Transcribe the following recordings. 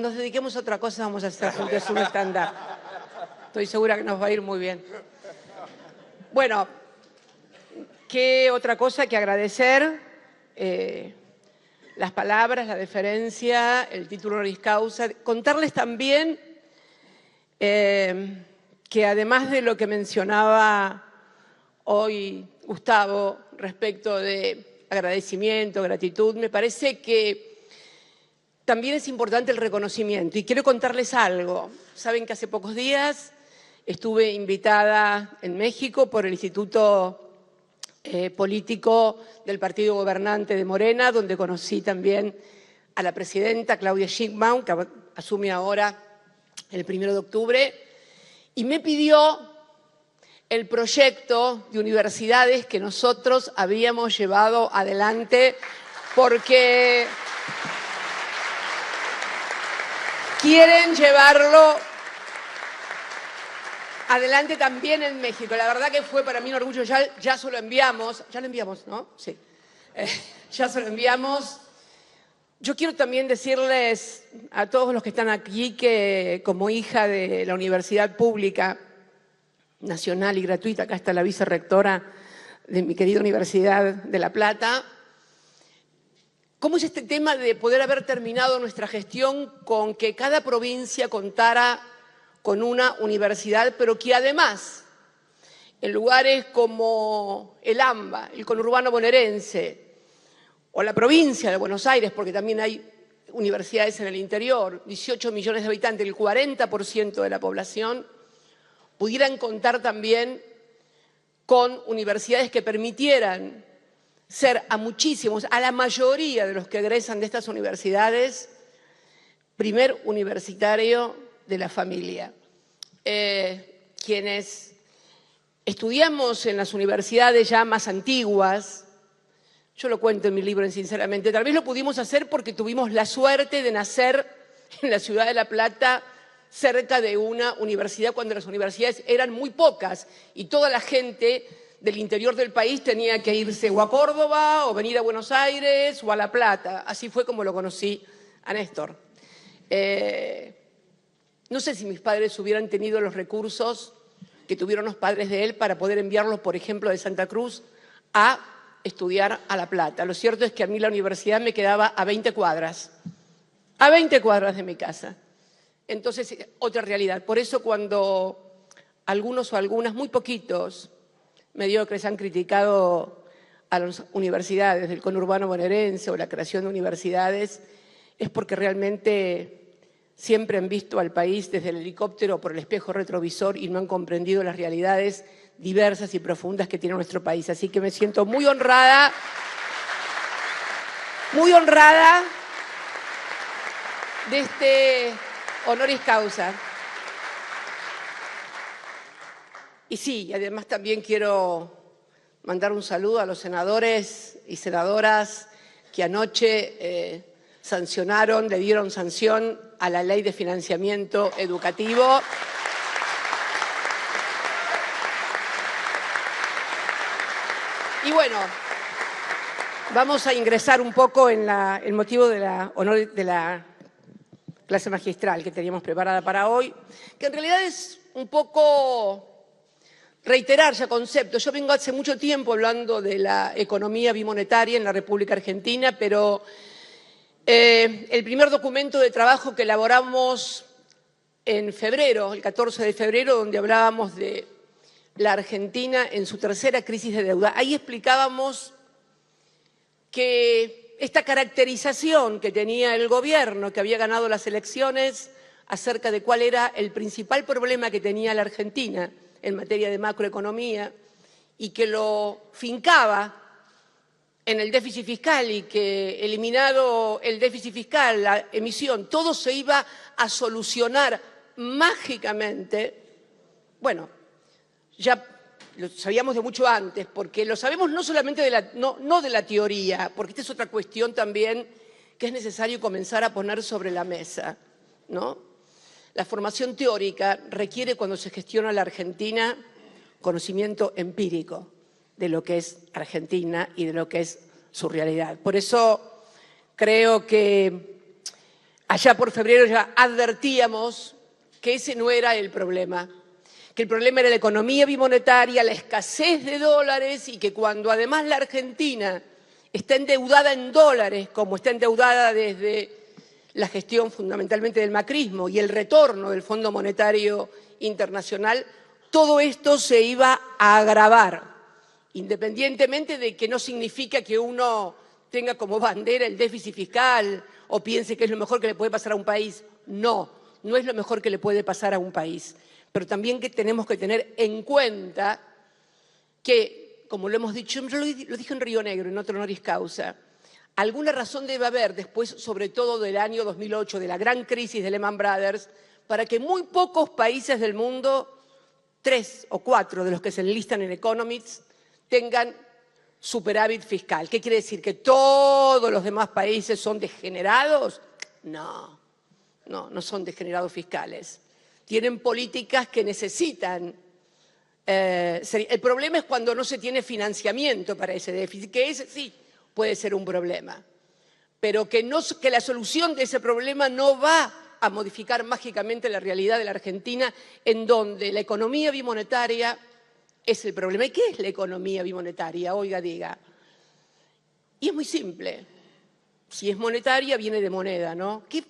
nos dediquemos a otra cosa vamos a hacer juntos un stand-up. Estoy segura que nos va a ir muy bien. Bueno, ¿qué otra cosa que agradecer? Las palabras, la deferencia, el título honoris causa. Contarles también que además de lo que mencionaba hoy Gustavo respecto de agradecimiento, gratitud, me parece que también es importante el reconocimiento. Y quiero contarles algo. Saben que hace pocos días estuve invitada en México por el Instituto Político del Partido Gobernante de Morena, donde conocí también a la presidenta Claudia Sheinbaum, que asume ahora el 1 de octubre, y me pidió el proyecto de universidades que nosotros habíamos llevado adelante porque quieren llevarlo adelante también en México. La verdad que fue para mí un orgullo, ya se lo enviamos, ¿no? Sí, ya se lo enviamos. Yo quiero también decirles a todos los que están aquí que como hija de la Universidad Pública Nacional y Gratuita, acá está la vicerrectora de mi querida Universidad de La Plata, ¿cómo es este tema de poder haber terminado nuestra gestión con que cada provincia contara con una universidad, pero que además en lugares como el AMBA, el conurbano bonaerense, o la provincia de Buenos Aires, porque también hay universidades en el interior, 18 millones de habitantes, el 40% de la población, pudieran contar también con universidades que permitieran ser a muchísimos, a la mayoría de los que egresan de estas universidades, primer universitario de la familia. Quienes estudiamos en las universidades ya más antiguas, yo lo cuento en mi libro en Sinceramente, tal vez lo pudimos hacer porque tuvimos la suerte de nacer en la ciudad de La Plata cerca de una universidad cuando las universidades eran muy pocas y toda la gente del interior del país tenía que irse o a Córdoba o venir a Buenos Aires o a La Plata. Así fue como lo conocí a Néstor. No sé si mis padres hubieran tenido los recursos que tuvieron los padres de él para poder enviarlos, por ejemplo, de Santa Cruz a estudiar a La Plata. Lo cierto es que a mí la universidad me quedaba a 20 cuadras de mi casa. Entonces, otra realidad. Por eso cuando algunos o algunas, muy poquitos, mediocres, han criticado a las universidades del conurbano bonaerense o la creación de universidades, es porque realmente siempre han visto al país desde el helicóptero por el espejo retrovisor y no han comprendido las realidades diversas y profundas que tiene nuestro país. Así que me siento muy honrada de este honoris causa. Y sí, además también quiero mandar un saludo a los senadores y senadoras que anoche sancionaron, le dieron sanción a la Ley de Financiamiento Educativo. Y bueno, vamos a ingresar un poco en el motivo de la clase magistral que teníamos preparada para hoy, que en realidad es un poco reiterar ya conceptos. Yo vengo hace mucho tiempo hablando de la economía bimonetaria en la República Argentina, pero el primer documento de trabajo que elaboramos en febrero, el 14 de febrero, donde hablábamos de la Argentina en su tercera crisis de deuda, ahí explicábamos que esta caracterización que tenía el gobierno, que había ganado las elecciones, acerca de cuál era el principal problema que tenía la Argentina en materia de macroeconomía y que lo fincaba en el déficit fiscal y que eliminado el déficit fiscal, la emisión, todo se iba a solucionar mágicamente. Bueno, ya lo sabíamos de mucho antes, porque lo sabemos no solamente no de la teoría, porque esta es otra cuestión también que es necesario comenzar a poner sobre la mesa, ¿no? La formación teórica requiere, cuando se gestiona la Argentina, conocimiento empírico de lo que es Argentina y de lo que es su realidad. Por eso creo que allá por febrero ya advertíamos que ese no era el problema, que el problema era la economía bimonetaria, la escasez de dólares y que cuando además la Argentina está endeudada en dólares, como está endeudada desde la gestión fundamentalmente del macrismo y el retorno del Fondo Monetario Internacional, todo esto se iba a agravar, independientemente de que no significa que uno tenga como bandera el déficit fiscal o piense que es lo mejor que le puede pasar a un país. No, no es lo mejor que le puede pasar a un país. Pero también que tenemos que tener en cuenta que, como lo hemos dicho, yo lo dije en Río Negro, en otro honoris causa, alguna razón debe haber después, sobre todo del año 2008, de la gran crisis de Lehman Brothers, para que muy pocos países del mundo, 3 o 4 de los que se enlistan en Economics, tengan superávit fiscal. ¿Qué quiere decir? ¿Que todos los demás países son degenerados? No, no son degenerados fiscales. Tienen políticas que necesitan. El problema es cuando no se tiene financiamiento para ese déficit, que ese sí puede ser un problema, pero que la solución de ese problema no va a modificar mágicamente la realidad de la Argentina, en donde la economía bimonetaria es el problema. ¿Y qué es la economía bimonetaria? Oiga, diga. Y es muy simple. Si es monetaria, viene de moneda, ¿no? ¿Qué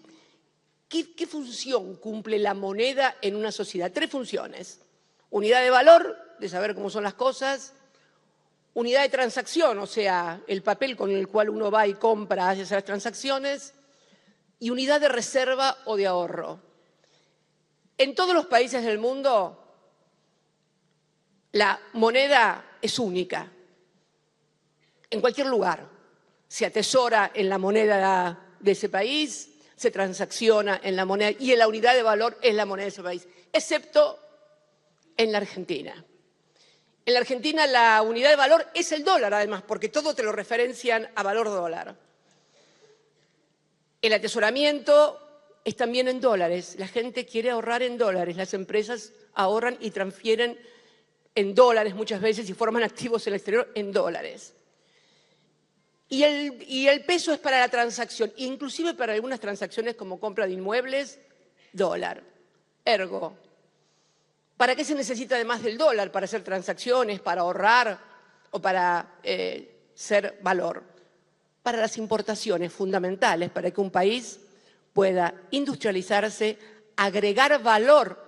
función cumple la moneda en una sociedad? 3 funciones. Unidad de valor, de saber cómo son las cosas. Unidad de transacción, o sea, el papel con el cual uno va y compra, hace esas transacciones. Y unidad de reserva o de ahorro. En todos los países del mundo, la moneda es única. En cualquier lugar. Se atesora en la moneda de ese país, se transacciona en la moneda y en la unidad de valor es la moneda de ese país, excepto en la Argentina. En la Argentina la unidad de valor es el dólar, además, porque todo te lo referencian a valor dólar. El atesoramiento es también en dólares. La gente quiere ahorrar en dólares. Las empresas ahorran y transfieren en dólares muchas veces y forman activos en el exterior en dólares. Y el peso es para la transacción, inclusive para algunas transacciones como compra de inmuebles, dólar. Ergo, ¿para qué se necesita además del dólar? Para hacer transacciones, para ahorrar o para ser valor. Para las importaciones fundamentales, para que un país pueda industrializarse, agregar valor,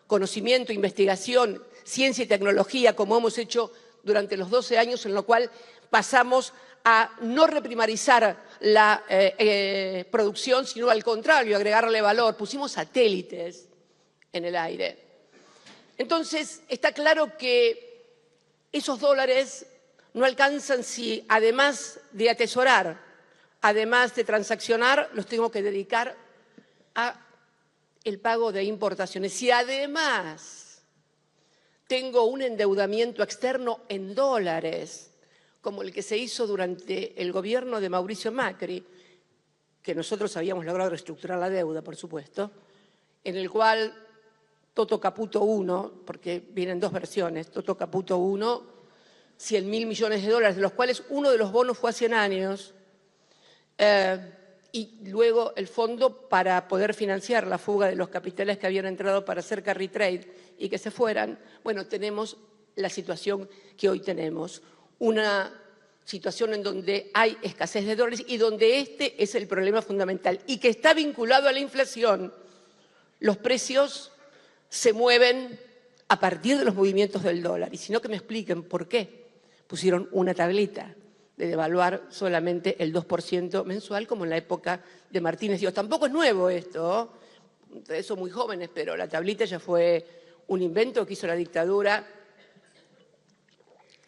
conocimiento, investigación, ciencia y tecnología, como hemos hecho durante los 12 años, en lo cual pasamos a no reprimarizar la producción, sino al contrario, agregarle valor. Pusimos satélites en el aire. Entonces, está claro que esos dólares no alcanzan si, además de atesorar, además de transaccionar, los tengo que dedicar a el pago de importaciones. Si además tengo un endeudamiento externo en dólares, como el que se hizo durante el gobierno de Mauricio Macri, que nosotros habíamos logrado reestructurar la deuda, por supuesto, en el cual Toto Caputo 1, porque vienen 2 versiones, Toto Caputo 1, 100.000 millones de dólares, de los cuales uno de los bonos fue a 100 años, y luego el fondo para poder financiar la fuga de los capitales que habían entrado para hacer carry trade y que se fueran. Bueno, tenemos la situación que hoy tenemos. Una situación en donde hay escasez de dólares y donde este es el problema fundamental y que está vinculado a la inflación. Los precios se mueven a partir de los movimientos del dólar. Y si no, que me expliquen por qué pusieron una tablita de devaluar solamente el 2% mensual, como en la época de Martínez Dios. Tampoco es nuevo esto, ustedes son muy jóvenes, pero la tablita ya fue un invento que hizo la dictadura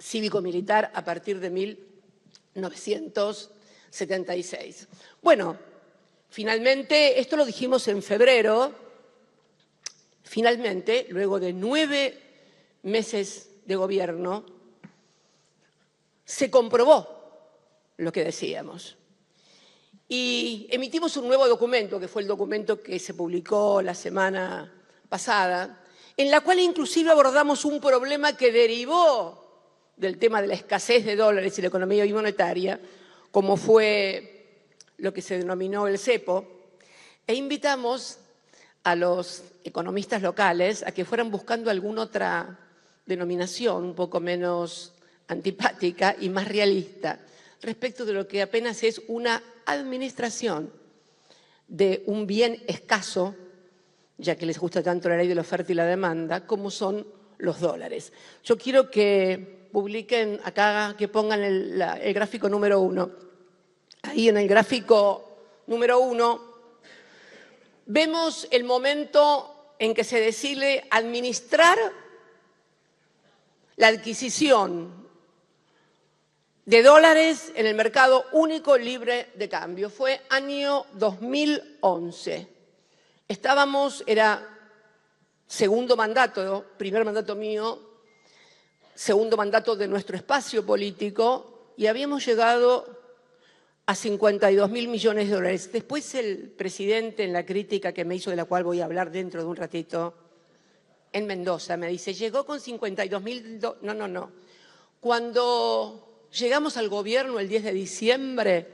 cívico-militar a partir de 1976. Bueno, finalmente, esto lo dijimos en febrero, finalmente, luego de 9 meses de gobierno, se comprobó lo que decíamos. Y emitimos un nuevo documento, que fue el documento que se publicó la semana pasada, en la cual inclusive abordamos un problema que derivó del tema de la escasez de dólares y la economía bimonetaria, como fue lo que se denominó el cepo, E invitamos a los economistas locales a que fueran buscando alguna otra denominación un poco menos antipática y más realista respecto de lo que apenas es una administración de un bien escaso, ya que les gusta tanto la ley de la oferta y la demanda, como son los dólares. Yo quiero que publiquen acá, que pongan el gráfico número 1. Ahí en el gráfico número 1 vemos el momento en que se decide administrar la adquisición de dólares en el mercado único libre de cambio. Fue año 2011. Era segundo mandato, primer mandato mío, segundo mandato de nuestro espacio político, y habíamos llegado a 52.000 millones de dólares. Después el presidente, en la crítica que me hizo, de la cual voy a hablar dentro de un ratito, en Mendoza, me dice, llegó con 52.000... No. Cuando llegamos al gobierno el 10 de diciembre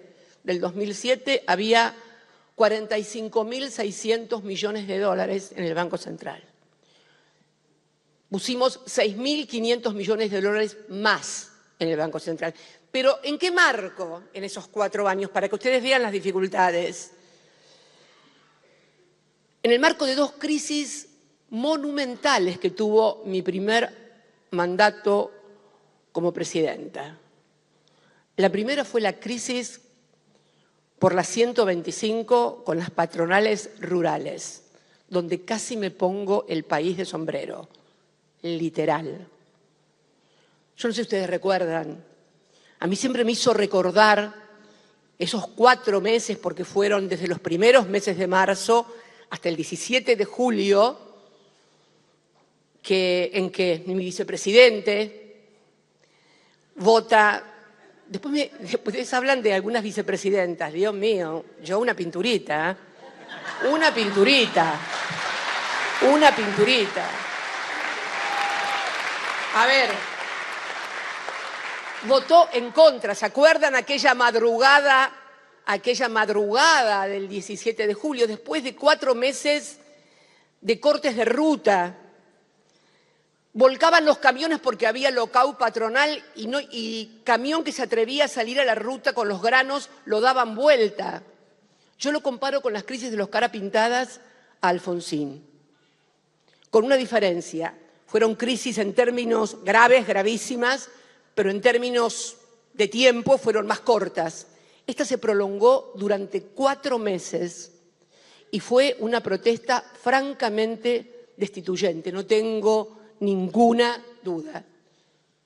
del 2007, había 45.600 millones de dólares en el Banco Central. Pusimos 6.500 millones de dólares más en el Banco Central. Pero ¿en qué marco en esos 4 años? Para que ustedes vean las dificultades. En el marco de 2 crisis monumentales que tuvo mi primer mandato como presidenta. La primera fue la crisis por la 125 con las patronales rurales, donde casi me pongo el país de sombrero, literal. Yo no sé si ustedes recuerdan, a mí siempre me hizo recordar esos 4 meses, porque fueron desde los primeros meses de marzo hasta el 17 de julio, en que mi vicepresidente vota. Después hablan de algunas vicepresidentas. Dios mío, yo una pinturita. Una pinturita. A ver, votó en contra. ¿Se acuerdan aquella madrugada del 17 de julio, después de 4 meses de cortes de ruta? Volcaban los camiones porque había lockout patronal y camión que se atrevía a salir a la ruta con los granos lo daban vuelta. Yo lo comparo con las crisis de los cara pintadas a Alfonsín, con una diferencia. Fueron crisis en términos graves, gravísimas, pero en términos de tiempo fueron más cortas. Esta se prolongó durante 4 meses y fue una protesta francamente destituyente. No tengo ninguna duda.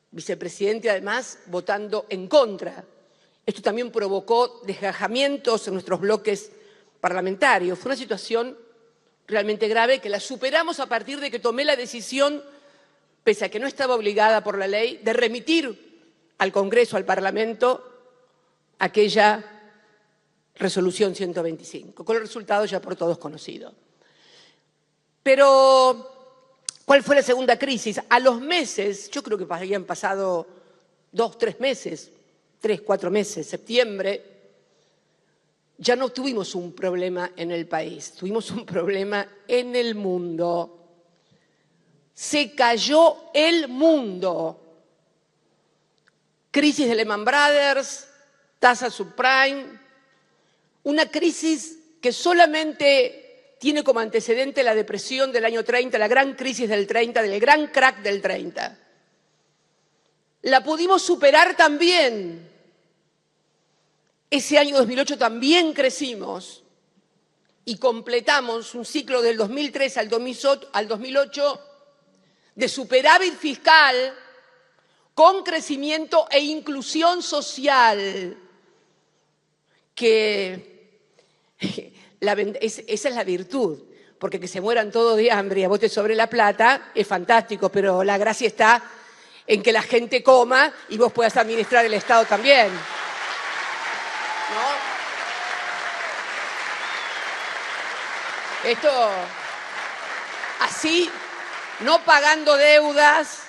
Vicepresidente, además, votando en contra. Esto también provocó desgajamientos en nuestros bloques parlamentarios. Fue una situación realmente grave que la superamos a partir de que tomé la decisión, pese a que no estaba obligada por la ley, de remitir al Congreso, al Parlamento, aquella resolución 125, con el resultado ya por todos conocido. Pero ¿cuál fue la segunda crisis? A los meses, yo creo que habían pasado 2, 3 meses, 3, 4 meses, septiembre, ya no tuvimos un problema en el país, tuvimos un problema en el mundo. Se cayó el mundo. Crisis de Lehman Brothers, tasa subprime, una crisis que solamente tiene como antecedente la depresión del año 30, la gran crisis del 30, del gran crack del 30. La pudimos superar también. Ese año 2008 también crecimos y completamos un ciclo del 2003 al 2008 de superávit fiscal con crecimiento e inclusión social, que esa es la virtud, porque que se mueran todos de hambre y a vos te sobre la plata es fantástico, pero la gracia está en que la gente coma y vos puedas administrar el Estado también. ¿No? Esto, así, no pagando deudas,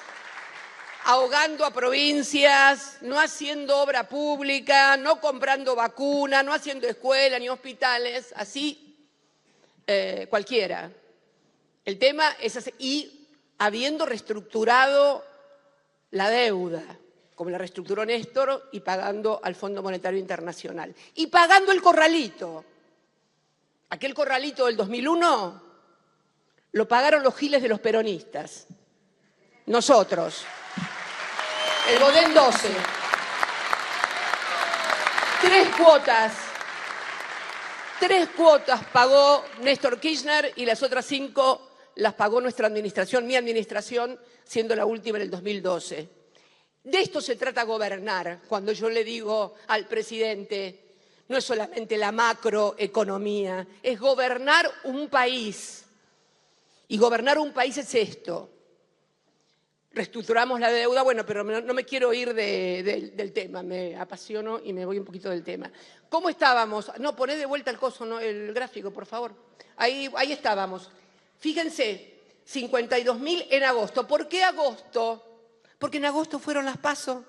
ahogando a provincias, no haciendo obra pública, no comprando vacunas, no haciendo escuelas ni hospitales, así cualquiera. El tema es hacer, y habiendo reestructurado la deuda, como la reestructuró Néstor, y pagando al Fondo Monetario Internacional. Y pagando el corralito. Aquel corralito del 2001 lo pagaron los giles de los peronistas. Nosotros. El Bodén 12. 3 cuotas pagó Néstor Kirchner y las otras 5 las pagó nuestra administración, mi administración, siendo la última en el 2012. De esto se trata gobernar. Cuando yo le digo al presidente, no es solamente la macroeconomía, es gobernar un país. Y gobernar un país es esto. Reestructuramos la deuda, bueno, pero no me quiero ir del tema, me apasiono y me voy un poquito del tema. ¿Cómo estábamos? No, poné de vuelta el coso, no, el gráfico, por favor. Ahí estábamos. Fíjense, 52.000 en agosto. ¿Por qué agosto? Porque en agosto fueron las PASO.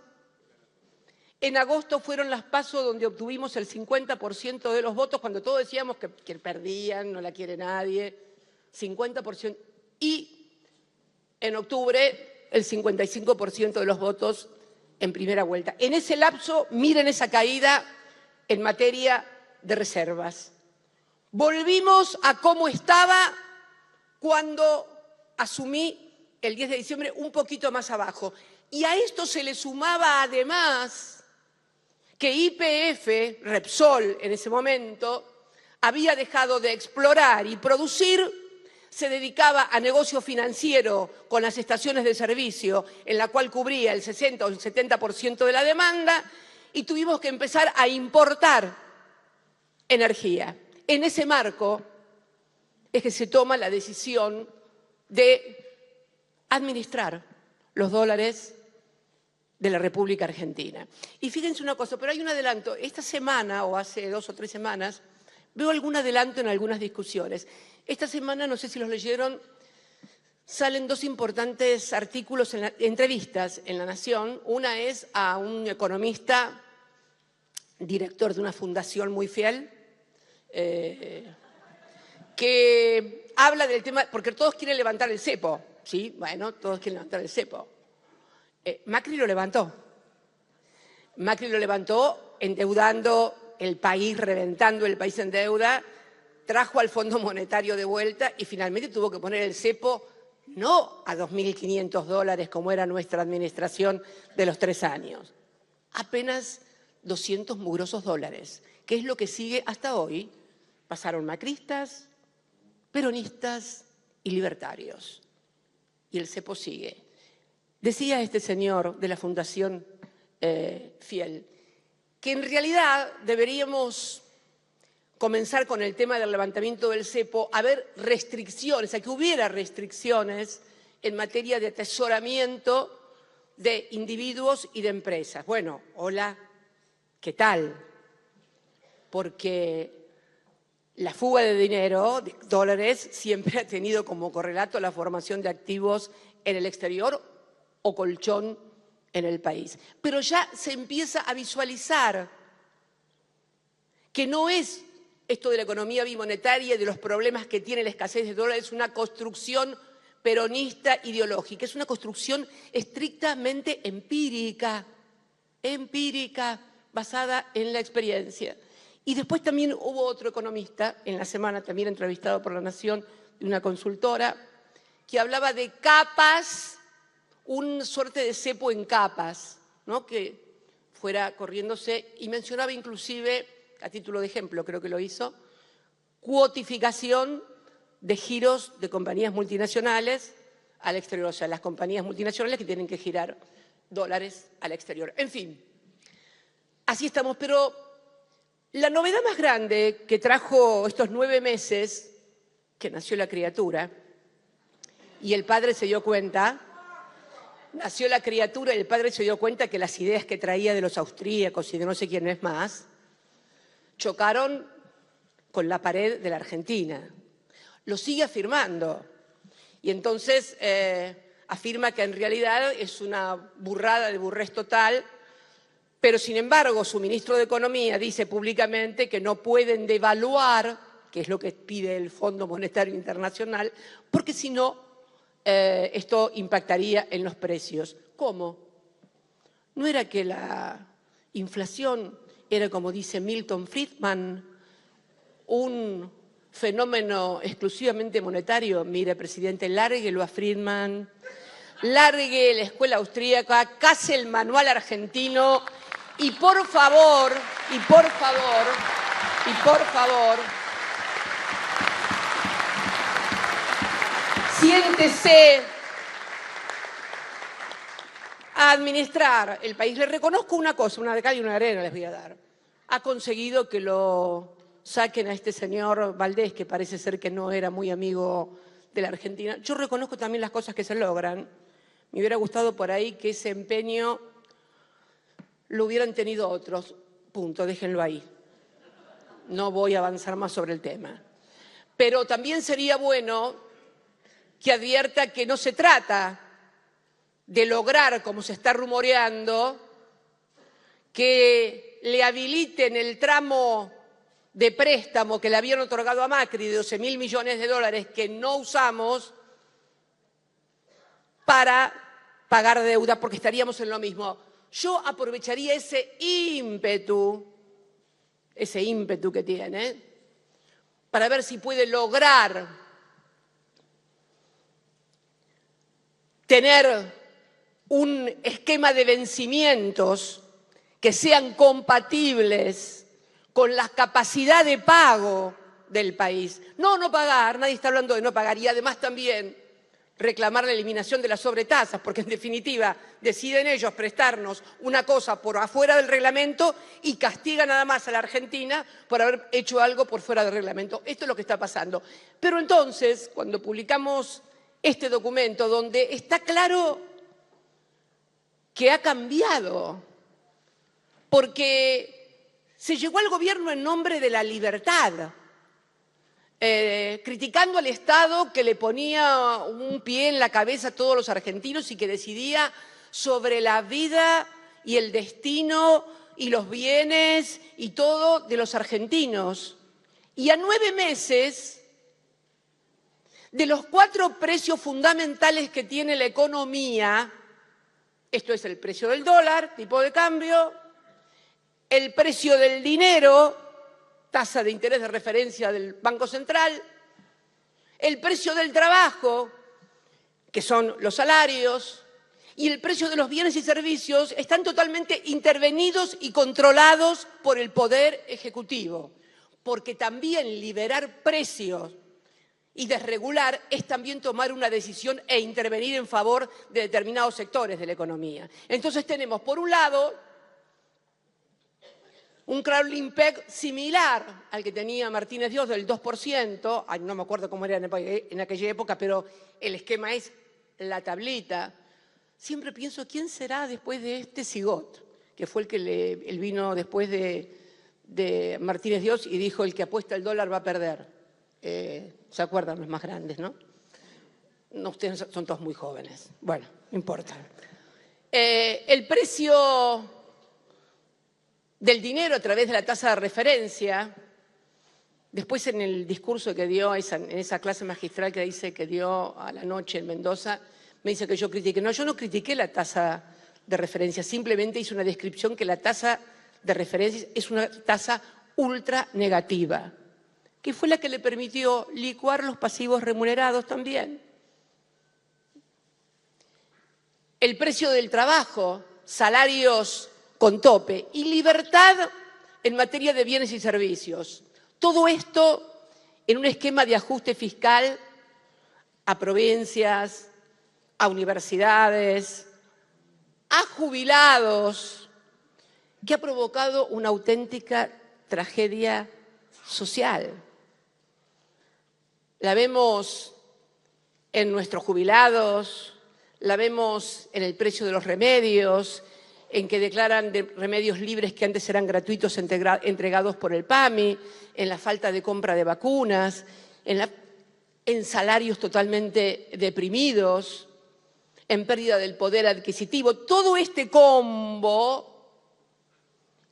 En agosto fueron las PASO donde obtuvimos el 50% de los votos, cuando todos decíamos que perdían, no la quiere nadie, 50%. Y en octubre el 55% de los votos en primera vuelta. En ese lapso, miren esa caída en materia de reservas. Volvimos a cómo estaba cuando asumí el 10 de diciembre, un poquito más abajo. Y a esto se le sumaba además que YPF, Repsol en ese momento, había dejado de explorar y producir, se dedicaba a negocio financiero con las estaciones de servicio, en la cual cubría el 60 o el 70% de la demanda, y tuvimos que empezar a importar energía. En ese marco es que se toma la decisión de administrar los dólares de la República Argentina. Y fíjense una cosa, pero hay un adelanto. Esta semana, o hace 2 o 3 semanas, veo algún adelanto en algunas discusiones. Esta semana, no sé si los leyeron, salen 2 importantes artículos, entrevistas en La Nación. Una es a un economista, director de una fundación muy fiel, que habla del tema, porque todos quieren levantar el cepo, ¿sí? Bueno, todos quieren levantar el cepo. Macri lo levantó. Macri lo levantó endeudando el país, reventando el país en deuda, trajo al Fondo Monetario de vuelta y finalmente tuvo que poner el cepo no a $2.500 como era nuestra administración de los 3 años, apenas 200 mugrosos dólares, que es lo que sigue hasta hoy. Pasaron macristas, peronistas y libertarios. Y el cepo sigue. Decía este señor de la Fundación Fiel que en realidad deberíamos comenzar con el tema del levantamiento del cepo, a ver restricciones, a que hubiera restricciones en materia de atesoramiento de individuos y de empresas. Bueno, hola, ¿qué tal? Porque la fuga de dinero, de dólares, siempre ha tenido como correlato la formación de activos en el exterior o colchón en el país. Pero ya se empieza a visualizar que no es esto de la economía bimonetaria y de los problemas que tiene la escasez de dólares una construcción peronista ideológica, es una construcción estrictamente empírica, basada en la experiencia. Y después también hubo otro economista, en la semana también entrevistado por La Nación, de una consultora, que hablaba de capas, una suerte de cepo en capas, ¿no? Que fuera corriéndose, y mencionaba inclusive, a título de ejemplo creo que lo hizo, cuotificación de giros de compañías multinacionales al exterior, o sea, las compañías multinacionales que tienen que girar dólares al exterior. En fin, así estamos, pero la novedad más grande que trajo estos 9 meses, que nació la criatura, y el padre se dio cuenta, nació la criatura y el padre se dio cuenta que las ideas que traía de los austríacos y de no sé quién es más, chocaron con la pared de la Argentina. Lo sigue afirmando. Y entonces afirma que en realidad es una burrada de burrés total, pero sin embargo su ministro de Economía dice públicamente que no pueden devaluar que es lo que pide el Fondo Monetario Internacional, porque si no, esto impactaría en los precios. ¿Cómo? ¿No era que la inflación era, como dice Milton Friedman, un fenómeno exclusivamente monetario? Mire, presidente, lárguelo a Friedman, largue la escuela austríaca, case el manual argentino y por favor, siéntese a administrar el país. Le reconozco una cosa, una de cal y una de arena les voy a dar. Ha conseguido que lo saquen a este señor Valdés, que parece ser que no era muy amigo de la Argentina. Yo reconozco también las cosas que se logran. Me hubiera gustado por ahí que ese empeño lo hubieran tenido otros. Punto, déjenlo ahí. No voy a avanzar más sobre el tema. Pero también sería bueno que advierta que no se trata de lograr, como se está rumoreando, que le habiliten el tramo de préstamo que le habían otorgado a Macri de 12.000 millones de dólares que no usamos para pagar deuda, porque estaríamos en lo mismo. Yo aprovecharía ese ímpetu que tiene, para ver si puede lograr tener un esquema de vencimientos que sean compatibles con la capacidad de pago del país. No pagar, nadie está hablando de no pagar, y además también reclamar la eliminación de las sobretasas, porque en definitiva deciden ellos prestarnos una cosa por afuera del reglamento y castigan nada más a la Argentina por haber hecho algo por fuera del reglamento. Esto es lo que está pasando. Pero entonces, cuando publicamos este documento, donde está claro que ha cambiado, porque se llegó al gobierno en nombre de la libertad, criticando al Estado que le ponía un pie en la cabeza a todos los argentinos y que decidía sobre la vida y el destino y los bienes y todo de los argentinos. Y a 9 meses de los 4 precios fundamentales que tiene la economía, esto es el precio del dólar, tipo de cambio, el precio del dinero, tasa de interés de referencia del Banco Central, el precio del trabajo, que son los salarios, y el precio de los bienes y servicios están totalmente intervenidos y controlados por el Poder Ejecutivo, porque también liberar precios y desregular es también tomar una decisión e intervenir en favor de determinados sectores de la economía. Entonces tenemos, por un lado, un crawling peg similar al que tenía Martínez Dios del 2%, ay, no me acuerdo cómo era en aquella época, pero el esquema es la tablita. Siempre pienso, ¿quién será después de este Sigot? Que fue el que él vino después de Martínez Dios y dijo, el que apuesta el dólar va a perder. ¿Se acuerdan los más grandes, no? No, ustedes son todos muy jóvenes. Bueno, no importa. El precio del dinero a través de la tasa de referencia, después en el discurso que dio, en esa clase magistral que dice que dio a la noche en Mendoza, me dice que yo critiqué. No, yo no critiqué la tasa de referencia, simplemente hice una descripción que la tasa de referencia es una tasa ultra negativa, que fue la que le permitió licuar los pasivos remunerados también. El precio del trabajo, salarios con tope y libertad en materia de bienes y servicios. Todo esto en un esquema de ajuste fiscal a provincias, a universidades, a jubilados, que ha provocado una auténtica tragedia social. La vemos en nuestros jubilados, la vemos en el precio de los remedios, en que declaran de remedios libres que antes eran gratuitos entregados por el PAMI, en la falta de compra de vacunas, en salarios totalmente deprimidos, en pérdida del poder adquisitivo. Todo este combo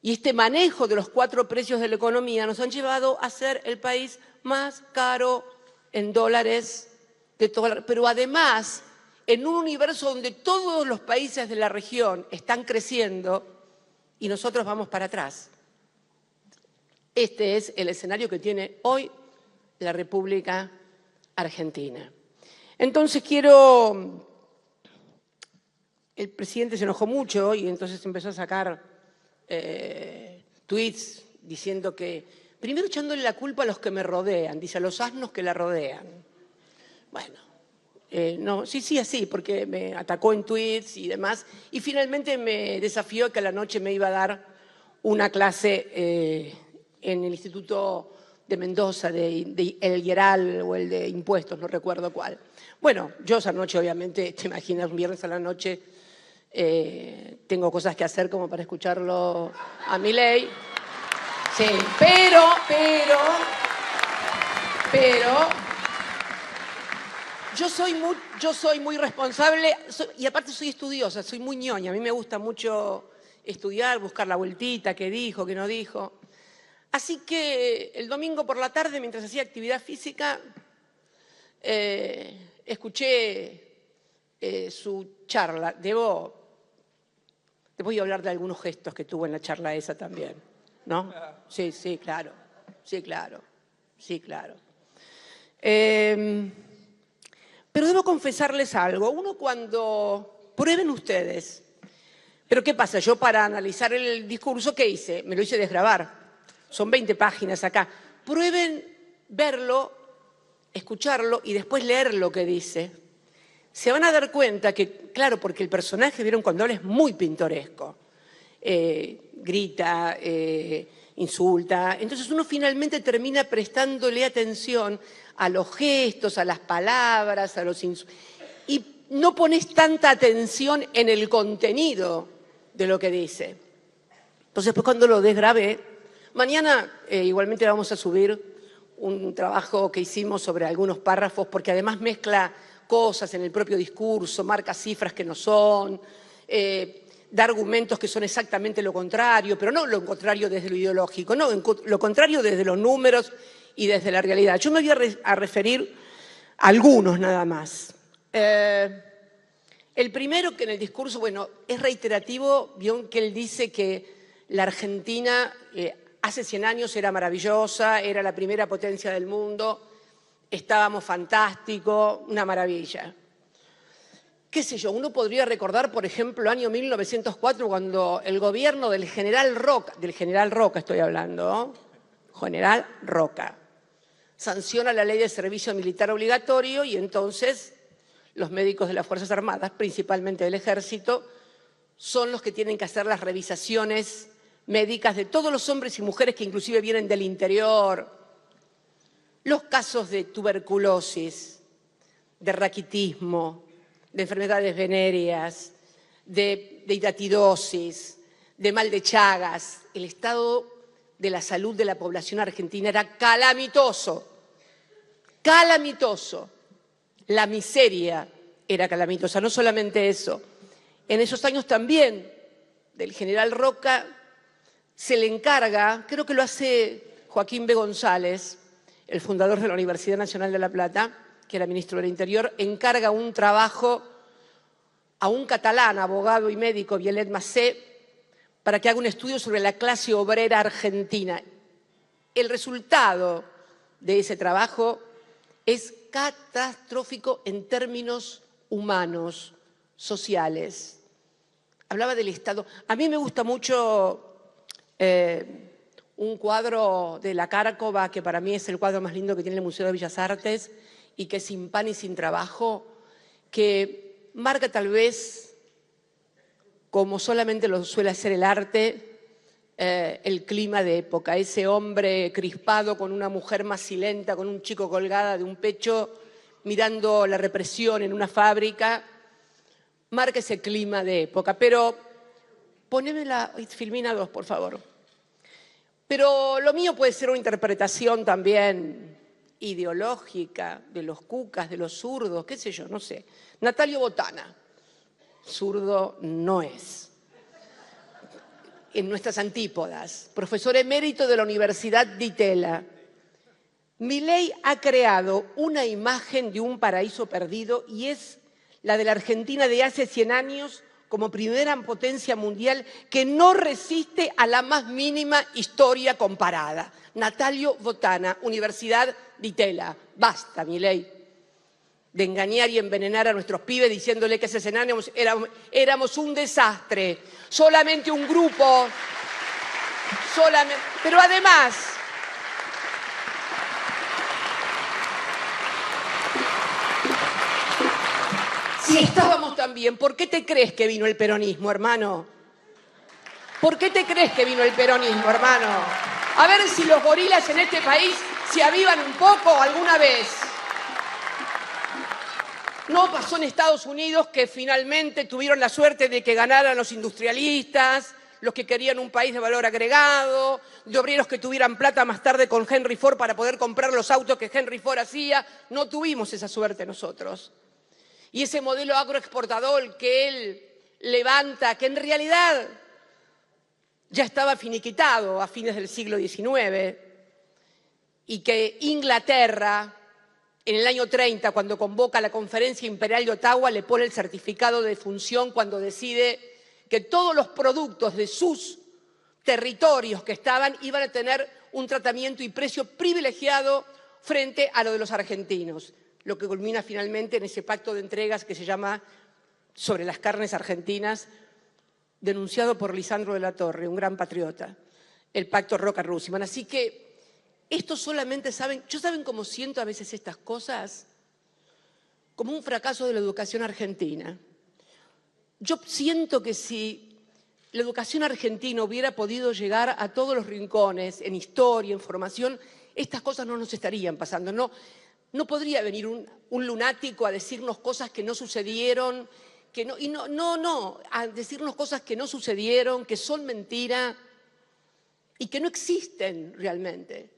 y este manejo de los 4 precios de la economía nos han llevado a ser el país más caro en dólares de toda pero además, en un universo donde todos los países de la región están creciendo y nosotros vamos para atrás. Este es el escenario que tiene hoy la República Argentina. Entonces el presidente se enojó mucho y entonces empezó a sacar tweets diciendo que, primero echándole la culpa a los que me rodean, dice a los asnos que la rodean. Bueno, no, sí, así, porque me atacó en tweets y demás, y finalmente me desafió que a la noche me iba a dar una clase en el Instituto de Mendoza, de El Hieral o el de Impuestos, no recuerdo cuál. Bueno, yo esa noche, obviamente, te imaginas, un viernes a la noche, tengo cosas que hacer como para escucharlo a Milei. Sí, pero, yo soy muy responsable y aparte soy estudiosa, soy muy ñoña. A mí me gusta mucho estudiar, buscar la vueltita, qué dijo, qué no dijo. Así que el domingo por la tarde, mientras hacía actividad física, escuché su charla. Debo hablar de algunos gestos que tuvo en la charla esa también, ¿no? Sí, claro. Pero debo confesarles algo. Uno cuando prueben ustedes. Pero ¿qué pasa? Yo para analizar el discurso, ¿qué hice? Me lo hice desgravar. Son 20 páginas acá. Prueben verlo, escucharlo y después leer lo que dice. Se van a dar cuenta que, claro, porque el personaje, vieron, cuando habla es muy pintoresco. Grita, insulta. Entonces uno finalmente termina prestándole atención a los gestos, a las palabras, a los insultos. Y no pones tanta atención en el contenido de lo que dice. Entonces, pues cuando lo desgrabé, mañana igualmente vamos a subir un trabajo que hicimos sobre algunos párrafos, porque además mezcla cosas en el propio discurso, marca cifras que no son, da argumentos que son exactamente lo contrario, pero no lo contrario desde lo ideológico, no, lo contrario desde los números y desde la realidad. Yo me voy a referir a algunos nada más. El primero, que en el discurso, bueno, es reiterativo, vio que él dice que la Argentina hace 100 años era maravillosa, era la primera potencia del mundo, estábamos fantásticos, una maravilla. Qué sé yo, uno podría recordar, por ejemplo, el año 1904, cuando el gobierno del general Roca estoy hablando, ¿no? General Roca, sanciona la ley de servicio militar obligatorio y entonces los médicos de las Fuerzas Armadas, principalmente del Ejército, son los que tienen que hacer las revisaciones médicas de todos los hombres y mujeres que inclusive vienen del interior. Los casos de tuberculosis, de raquitismo, de enfermedades venéreas, de hidatidosis, de mal de Chagas. El estado de la salud de la población argentina era calamitoso. Calamitoso. La miseria era calamitosa. No solamente eso. En esos años también del general Roca se le encarga, creo que lo hace Joaquín B. González, el fundador de la Universidad Nacional de La Plata, que era ministro del Interior, encarga un trabajo a un catalán, abogado y médico, Violet Massé, para que haga un estudio sobre la clase obrera argentina. El resultado de ese trabajo es catastrófico en términos humanos, sociales. Hablaba del Estado. A mí me gusta mucho un cuadro de la Cárcova, que para mí es el cuadro más lindo que tiene el Museo de Bellas Artes y que es Sin pan y sin trabajo, que marca tal vez, como solamente lo suele hacer el arte, el clima de época. Ese hombre crispado con una mujer macilenta, con un chico colgada de un pecho, mirando la represión en una fábrica, marca ese clima de época. Pero poneme la Filmina 2, por favor. Pero lo mío puede ser una interpretación también ideológica de los cucas, de los zurdos, qué sé yo, no sé. Natalio Botana, zurdo no es. en nuestras antípodas, profesor emérito de la Universidad de Itela. Milei ha creado una imagen de un paraíso perdido y es la de la Argentina de hace 100 años como primera potencia mundial que no resiste a la más mínima historia comparada. Natalio Botana, Universidad de Itela. Basta, Milei, de engañar y envenenar a nuestros pibes diciéndole que ese escenario éramos un desastre. Solamente un grupo, pero además, si estábamos tan bien, ¿por qué te crees que vino el peronismo, hermano? ¿Por qué te crees que vino el peronismo, hermano? A ver si los gorilas en este país se avivan un poco alguna vez. No pasó en Estados Unidos, que finalmente tuvieron la suerte de que ganaran los industrialistas, los que querían un país de valor agregado, de obreros que tuvieran plata más tarde con Henry Ford para poder comprar los autos que Henry Ford hacía. No tuvimos esa suerte nosotros. Y ese modelo agroexportador que él levanta, que en realidad ya estaba finiquitado a fines del siglo XIX, y que Inglaterra, en el año 30, cuando convoca la Conferencia Imperial de Ottawa, le pone el certificado de defunción cuando decide que todos los productos de sus territorios que estaban iban a tener un tratamiento y precio privilegiado frente a lo de los argentinos, lo que culmina finalmente en ese pacto de entregas que se llama sobre las carnes argentinas, denunciado por Lisandro de la Torre, un gran patriota, el pacto Roca-Russman. Así que estos solamente saben cómo siento a veces estas cosas, como un fracaso de la educación argentina. Yo siento que si la educación argentina hubiera podido llegar a todos los rincones, en historia, en formación, estas cosas no nos estarían pasando. No podría venir un lunático a decirnos cosas que no sucedieron, a decirnos cosas que no sucedieron, que son mentira y que no existen realmente.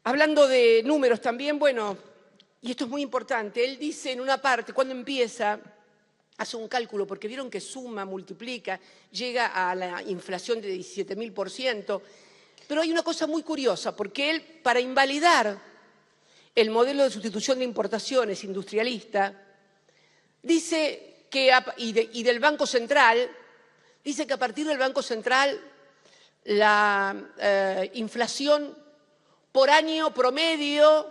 Hablando de números también, bueno, y esto es muy importante, él dice en una parte, cuando empieza, hace un cálculo, porque vieron que suma, multiplica, llega a la inflación de 17.000%, pero hay una cosa muy curiosa, porque él, para invalidar el modelo de sustitución de importaciones industrialista, dice que, y del Banco Central, dice que a partir del Banco Central la inflación por año promedio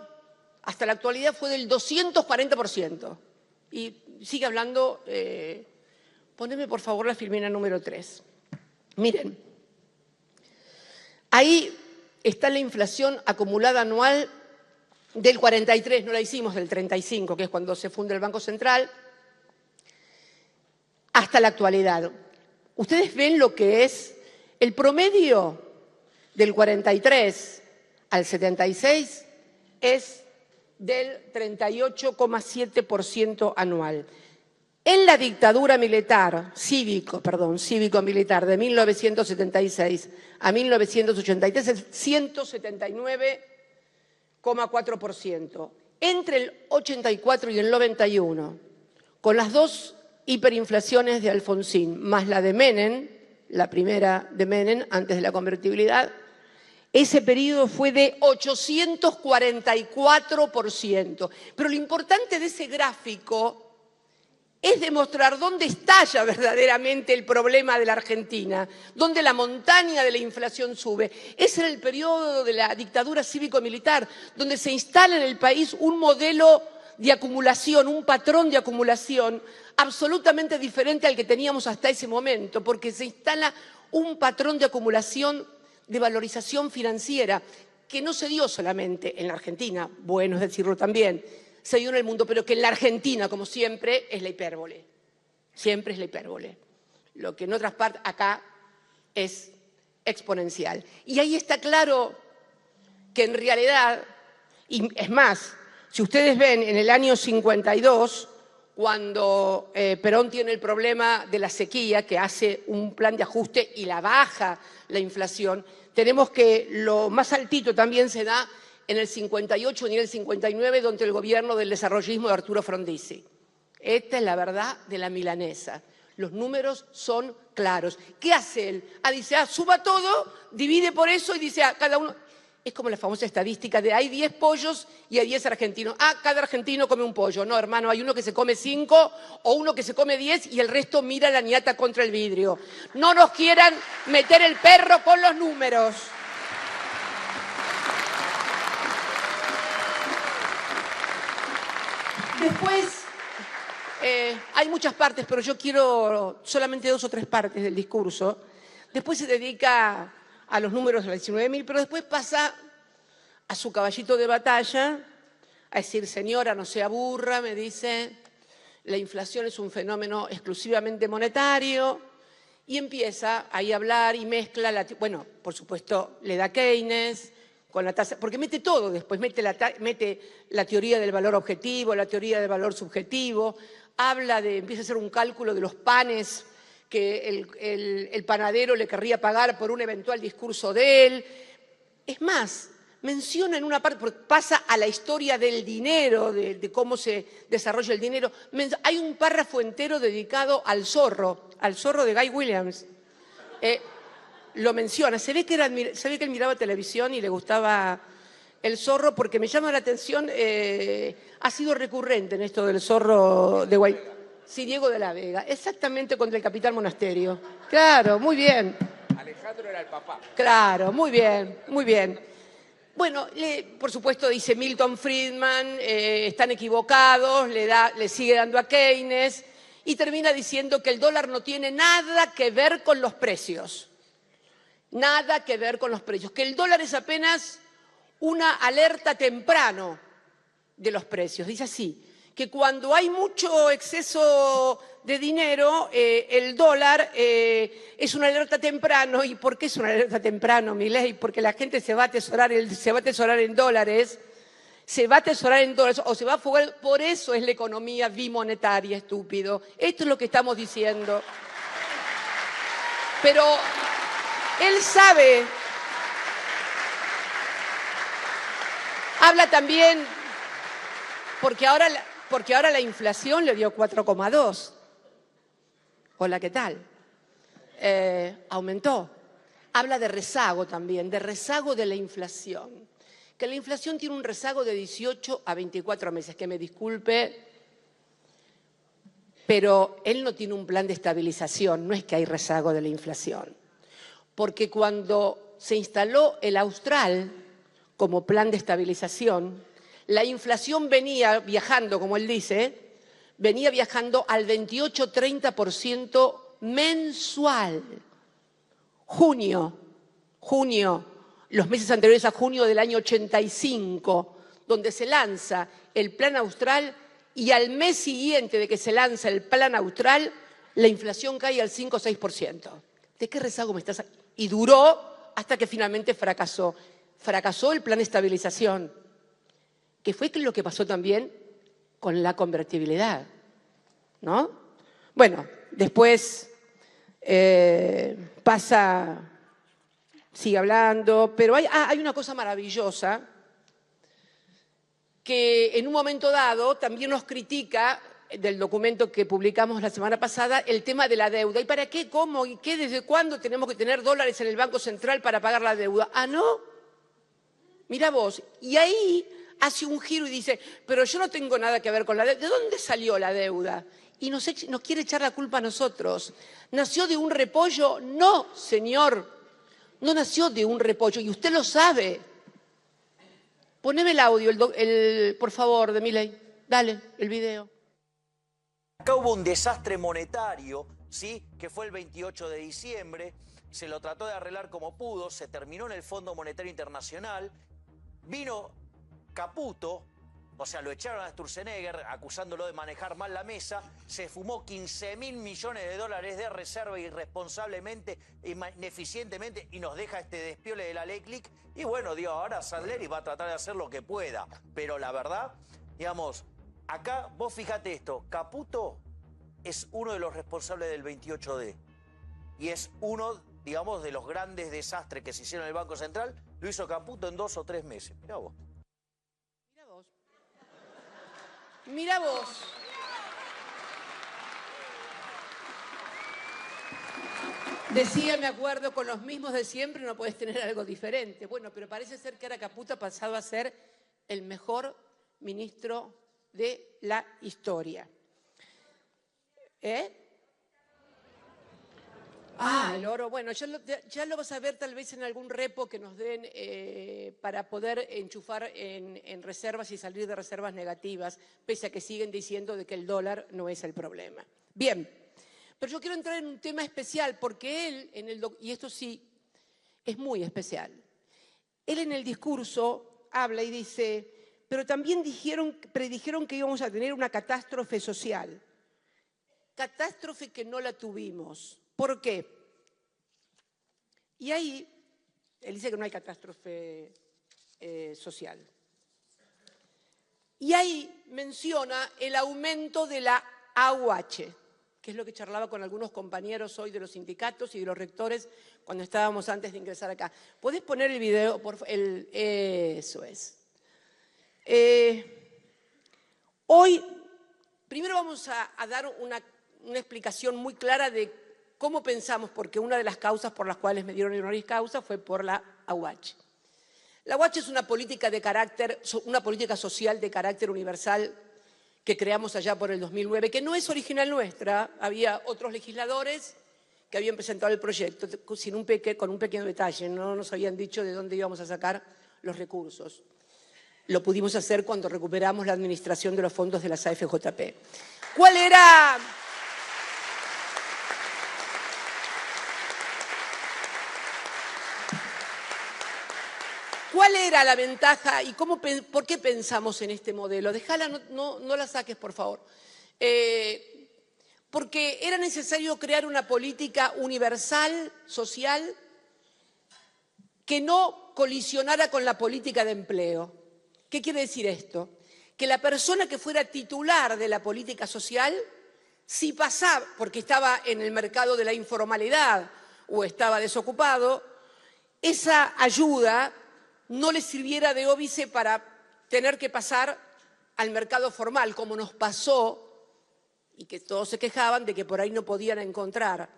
hasta la actualidad fue del 240%. Y sigue hablando, poneme por favor la filmina número 3. Miren, ahí está la inflación acumulada anual del 43, no la hicimos del 35, que es cuando se funda el Banco Central, hasta la actualidad. Ustedes ven lo que es el promedio del 43 al 76 es del 38,7% anual. En la dictadura militar, cívico-militar de 1976 a 1983 es 179,4%. Entre el 84 y el 91, con las dos hiperinflaciones de Alfonsín, más la de Menem, la primera de Menem antes de la convertibilidad, ese periodo fue de 844%. Pero lo importante de ese gráfico es demostrar dónde estalla verdaderamente el problema de la Argentina, dónde la montaña de la inflación sube. Ese era el periodo de la dictadura cívico-militar, donde se instala en el país un modelo de acumulación, un patrón de acumulación absolutamente diferente al que teníamos hasta ese momento, porque se instala un patrón de acumulación de valorización financiera que no se dio solamente en la Argentina, bueno es decirlo también, se dio en el mundo, pero que en la Argentina, como siempre, es la hipérbole. Siempre es la hipérbole. Lo que en otras partes acá es exponencial. Y ahí está claro que en realidad, y es más, si ustedes ven en el año 52, cuando Perón tiene el problema de la sequía, que hace un plan de ajuste y la baja la inflación, tenemos que lo más altito también se da en el 58 y en el 59, donde el gobierno del desarrollismo de Arturo Frondizi. Esta es la verdad de la milanesa. Los números son claros. ¿Qué hace él? Dice, suba todo, divide por eso y dice, cada uno... Es como la famosa estadística de hay 10 pollos y hay 10 argentinos. Cada argentino come un pollo. No, hermano, hay uno que se come 5 o uno que se come 10 y el resto mira la ñata contra el vidrio. No nos quieran meter el perro con los números. Después, hay muchas partes, pero yo quiero solamente 2 o 3 partes del discurso. Después se dedica a los números de los 19.000, pero después pasa a su caballito de batalla, a decir, señora, no se aburra, me dice, la inflación es un fenómeno exclusivamente monetario, y empieza ahí a hablar y mezcla, bueno, por supuesto, le da Keynes, con la tasa, porque mete todo después, mete la teoría del valor objetivo, la teoría del valor subjetivo, empieza a hacer un cálculo de los panes que el panadero le querría pagar por un eventual discurso de él. Es más, menciona en una parte, porque pasa a la historia del dinero, de cómo se desarrolla el dinero. Hay un párrafo entero dedicado al zorro de Guy Williams. Lo menciona. Se ve que él miraba televisión y le gustaba el zorro, porque me llama la atención, ha sido recurrente en esto del zorro de Guy. Sí, Diego de la Vega, exactamente, contra el capitán Monasterio. Claro, muy bien. Alejandro era el papá. Claro, muy bien, muy bien. Bueno, por supuesto dice Milton Friedman, están equivocados, le sigue dando a Keynes y termina diciendo que el dólar no tiene nada que ver con los precios. Nada que ver con los precios. Que el dólar es apenas una alerta temprano de los precios. Dice así, que cuando hay mucho exceso de dinero, el dólar es una alerta temprano. ¿Y por qué es una alerta temprano, Milei? Porque la gente se va a atesorar en dólares, o se va a fugar. Por eso es la economía bimonetaria, estúpido. Esto es lo que estamos diciendo. Pero él sabe, habla también, porque ahora la inflación le dio 4,2. Hola, ¿qué tal? Aumentó. Habla de rezago también, de rezago de la inflación. Que la inflación tiene un rezago de 18 a 24 meses. Que me disculpe, pero él no tiene un plan de estabilización. No es que hay rezago de la inflación. Porque cuando se instaló el Austral como plan de estabilización, la inflación venía viajando, como él dice, venía viajando al 28-30% mensual. Junio, los meses anteriores a junio del año 85, donde se lanza el Plan Austral, y al mes siguiente de que se lanza el Plan Austral, la inflación cae al 5 o 6%. ¿De qué rezago me estás...? Y duró hasta que finalmente fracasó. Fracasó el plan de estabilización, que fue lo que pasó también con la convertibilidad, ¿no? Bueno, después sigue hablando, pero hay una cosa maravillosa que en un momento dado también nos critica del documento que publicamos la semana pasada, el tema de la deuda. ¿Y para qué, cómo y qué, desde cuándo tenemos que tener dólares en el Banco Central para pagar la deuda? ¿No? Mira vos. Y ahí hace un giro y dice, pero yo no tengo nada que ver con la deuda. ¿De dónde salió la deuda? Y nos quiere echar la culpa a nosotros. ¿Nació de un repollo? No, señor. No nació de un repollo, y usted lo sabe. Poneme el audio, por favor, de Milei. Dale, el video. Acá hubo un desastre monetario, ¿sí? Que fue el 28 de diciembre. Se lo trató de arreglar como pudo, se terminó en el Fondo Monetario Internacional. Vino Caputo, o sea, lo echaron a Sturzenegger acusándolo de manejar mal la mesa. Se fumó 15.000 millones de dólares de reserva irresponsablemente, ineficientemente, y nos deja este despiole de la ley Click. Y bueno, ahora Sandleri va a tratar de hacer lo que pueda. Pero la verdad, digamos, acá vos fíjate esto, Caputo es uno de los responsables del 28D. Y es uno, digamos, de los grandes desastres que se hicieron en el Banco Central. Lo hizo Caputo en 2 o 3 meses. Mirá vos. Mirá vos. Mirá vos. Decía, me acuerdo, con los mismos de siempre no puedes tener algo diferente. Bueno, pero parece ser que ahora Caputo ha pasado a ser el mejor ministro de la historia. El oro, bueno, ya lo vas a ver tal vez en algún repo que nos den para poder enchufar en reservas y salir de reservas negativas, pese a que siguen diciendo de que el dólar no es el problema. Bien, pero yo quiero entrar en un tema especial porque él, y esto sí es muy especial, él en el discurso habla y dice, pero también predijeron que íbamos a tener una catástrofe social. Catástrofe que no la tuvimos. ¿Por qué? Y ahí, él dice que no hay catástrofe social. Y ahí menciona el aumento de la AUH, que es lo que charlaba con algunos compañeros hoy de los sindicatos y de los rectores cuando estábamos antes de ingresar acá. ¿Podés poner el video? Eso es. Hoy, primero vamos a dar una explicación muy clara de cómo pensamos, porque una de las causas por las cuales me dieron el honoris causa fue por la AUH. La AUH es una política social de carácter universal que creamos allá por el 2009, que no es original nuestra. Había otros legisladores que habían presentado el proyecto con un pequeño detalle. No nos habían dicho de dónde íbamos a sacar los recursos. Lo pudimos hacer cuando recuperamos la administración de los fondos de las AFJP. ¿Cuál era la ventaja y por qué pensamos en este modelo? Déjala, no la saques, por favor. Porque era necesario crear una política universal, social, que no colisionara con la política de empleo. ¿Qué quiere decir esto? Que la persona que fuera titular de la política social, si pasaba, porque estaba en el mercado de la informalidad o estaba desocupado, esa ayuda no le sirviera de óbice para tener que pasar al mercado formal, como nos pasó, y que todos se quejaban de que por ahí no podían encontrar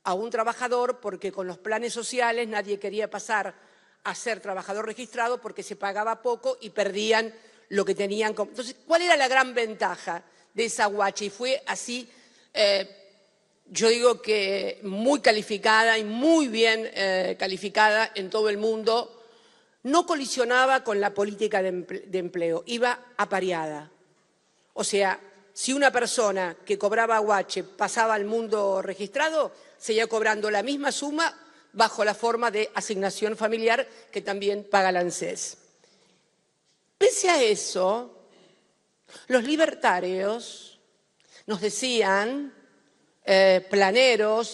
a un trabajador porque con los planes sociales nadie quería pasar a ser trabajador registrado porque se pagaba poco y perdían lo que tenían. Entonces, ¿cuál era la gran ventaja de esa AUH? Y fue así, yo digo que muy calificada y muy bien calificada en todo el mundo. No colisionaba con la política de empleo, iba apareada. O sea, si una persona que cobraba AUH pasaba al mundo registrado, seguía cobrando la misma suma bajo la forma de asignación familiar que también paga la ANSES. Pese a eso, los libertarios nos decían, planeros,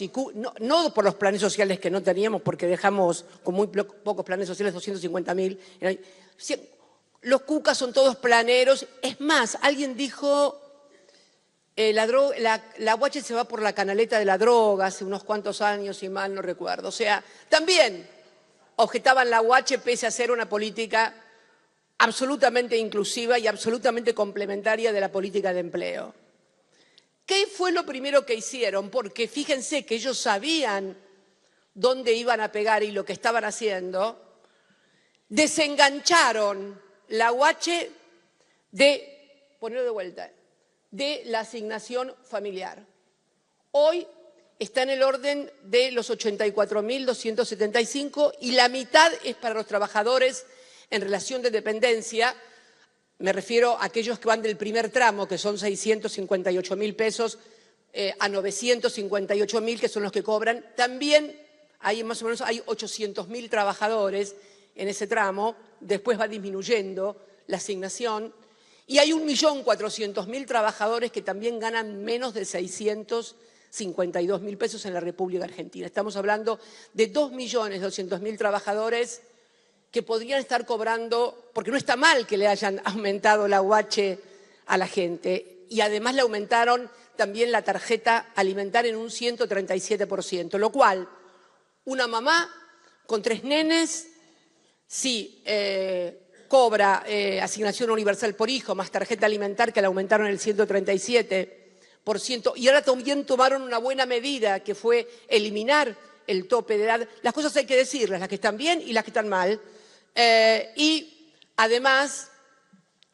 no por los planes sociales que no teníamos, porque dejamos con muy pocos planes sociales 250.000. Los cucas son todos planeros. Es más, alguien dijo, la AUH se va por la canaleta de la droga hace unos cuantos años, si mal no recuerdo. O sea, también objetaban la AUH pese a ser una política absolutamente inclusiva y absolutamente complementaria de la política de empleo. ¿Qué fue lo primero que hicieron? Porque fíjense que ellos sabían dónde iban a pegar y lo que estaban haciendo. Desengancharon la AUH ponerlo de vuelta, de la asignación familiar. Hoy está en el orden de los 84.275 y la mitad es para los trabajadores en relación de dependencia. Me refiero a aquellos que van del primer tramo, que son 658.000 pesos, a 958.000, que son los que cobran. También hay más o menos 800.000 trabajadores en ese tramo, después va disminuyendo la asignación. Y hay 1.400.000 trabajadores que también ganan menos de 652.000 pesos en la República Argentina. Estamos hablando de 2.200.000 trabajadores que podrían estar cobrando, porque no está mal que le hayan aumentado la AUH a la gente, y además le aumentaron también la tarjeta alimentaria en un 137%, lo cual una mamá con 3 nenes, si cobra asignación universal por hijo más tarjeta alimentaria, que le aumentaron el 137%, y ahora también tomaron una buena medida, que fue eliminar el tope de edad. Las cosas hay que decirlas, las que están bien y las que están mal. Y además,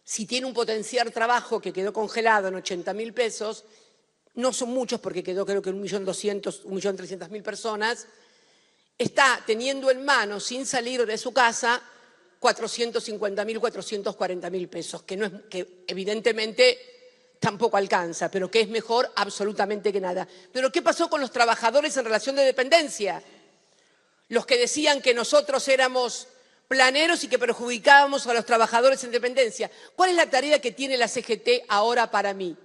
si tiene un potencial trabajo que quedó congelado en 80.000 pesos, no son muchos porque quedó creo que 1.200.000, 1.300.000 personas, está teniendo en mano, sin salir de su casa, 450.000, 440.000 pesos, que evidentemente tampoco alcanza, pero que es mejor absolutamente que nada. Pero ¿qué pasó con los trabajadores en relación de dependencia? Los que decían que nosotros éramos planeros y que perjudicábamos a los trabajadores en dependencia. ¿Cuál es la tarea que tiene la CGT ahora para mí?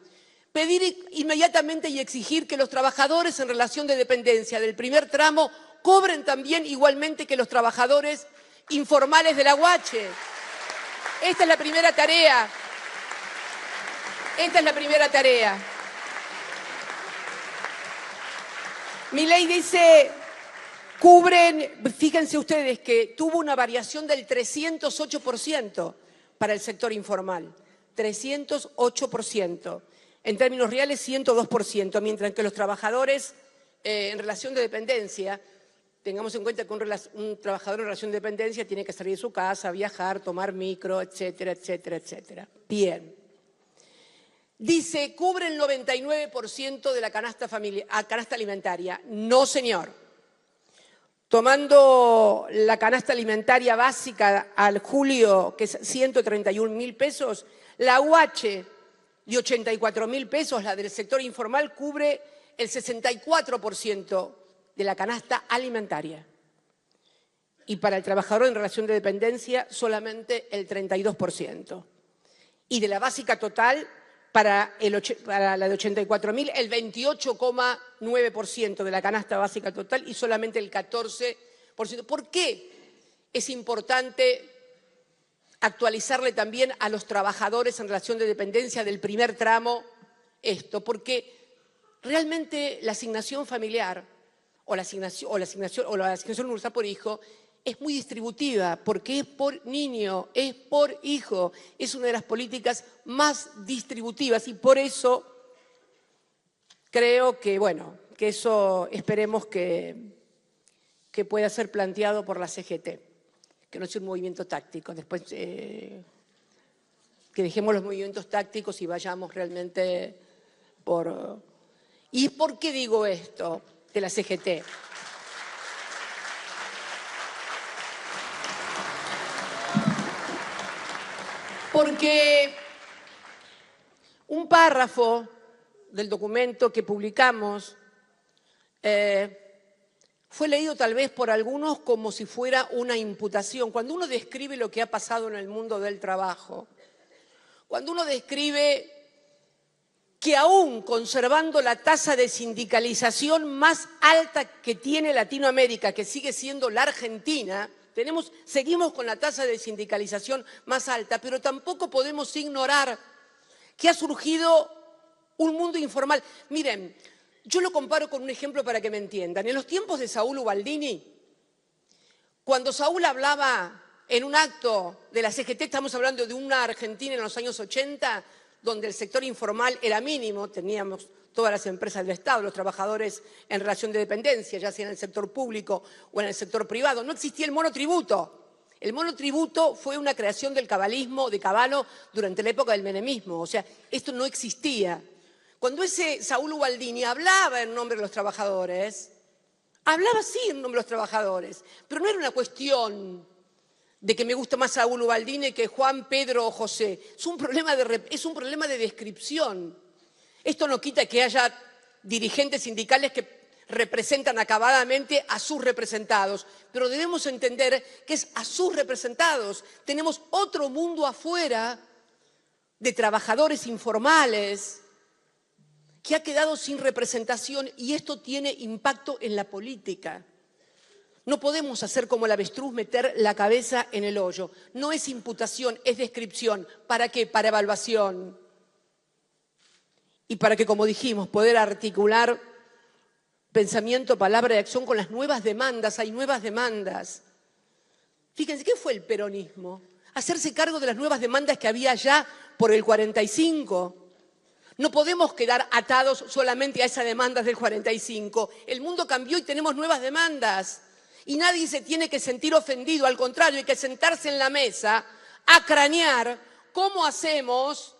Pedir inmediatamente y exigir que los trabajadores en relación de dependencia del primer tramo cobren también igualmente que los trabajadores informales de la UH. Esta es la primera tarea. Esta es la primera tarea. Mi ley dice, fíjense ustedes que tuvo una variación del 308% para el sector informal. 308%. En términos reales, 102%, mientras que los trabajadores en relación de dependencia, tengamos en cuenta que un trabajador en relación de dependencia tiene que salir de su casa, viajar, tomar micro, etcétera, etcétera, etcétera. Bien. Dice, cubre el 99% de la canasta alimentaria. No, señor. Tomando la canasta alimentaria básica al julio, que es 131.000 pesos, la UH de 84.000 pesos, la del sector informal, cubre el 64% de la canasta alimentaria. Y para el trabajador en relación de dependencia, solamente el 32%. Y de la básica total, para la de 84.000, el 28,9% de la canasta básica total y solamente el 14%. ¿Por qué es importante actualizarle también a los trabajadores en relación de dependencia del primer tramo esto? Porque realmente la asignación familiar o la asignación universal por hijo es muy distributiva, porque es por niño, es por hijo, es una de las políticas más distributivas y por eso creo que, bueno, que eso esperemos que pueda ser planteado por la CGT, que no sea un movimiento táctico, después que dejemos los movimientos tácticos y vayamos realmente por... ¿Y por qué digo esto de la CGT? Porque un párrafo del documento que publicamos fue leído tal vez por algunos como si fuera una imputación. Cuando uno describe lo que ha pasado en el mundo del trabajo, cuando uno describe que aún conservando la tasa de sindicalización más alta que tiene Latinoamérica, que sigue siendo la Argentina, seguimos con la tasa de sindicalización más alta, pero tampoco podemos ignorar que ha surgido un mundo informal. Miren, yo lo comparo con un ejemplo para que me entiendan. En los tiempos de Saúl Ubaldini, cuando Saúl hablaba en un acto de la CGT, estamos hablando de una Argentina en los años 80, donde el sector informal era mínimo, teníamos todas las empresas del Estado, los trabajadores en relación de dependencia, ya sea en el sector público o en el sector privado. No existía el monotributo. El monotributo fue una creación del cabalismo, de Caballo, durante la época del menemismo. O sea, esto no existía. Cuando ese Saúl Ubaldini hablaba en nombre de los trabajadores, hablaba sí en nombre de los trabajadores, pero no era una cuestión de que me gusta más Saúl Ubaldini que Juan, Pedro o José. Es un problema de descripción. Esto no quita que haya dirigentes sindicales que representan acabadamente a sus representados, pero debemos entender que es a sus representados. Tenemos otro mundo afuera de trabajadores informales que ha quedado sin representación y esto tiene impacto en la política. No podemos hacer como el avestruz, meter la cabeza en el hoyo. No es imputación, es descripción. ¿Para qué? Para evaluación. Y para que, como dijimos, poder articular pensamiento, palabra y acción con las nuevas demandas. Hay nuevas demandas. Fíjense, ¿qué fue el peronismo? Hacerse cargo de las nuevas demandas que había ya por el 45. No podemos quedar atados solamente a esa demanda del 45. El mundo cambió y tenemos nuevas demandas. Y nadie se tiene que sentir ofendido, al contrario, hay que sentarse en la mesa a cranear cómo hacemos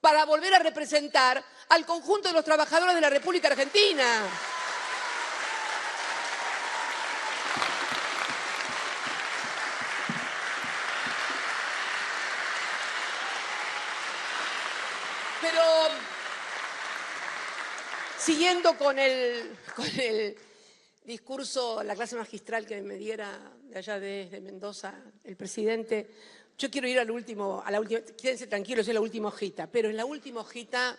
para volver a representar al conjunto de los trabajadores de la República Argentina. Pero, siguiendo con el discurso, la clase magistral que me diera de allá de Mendoza el presidente, yo quiero ir a la última, quédense tranquilos, es la última hojita, pero en la última hojita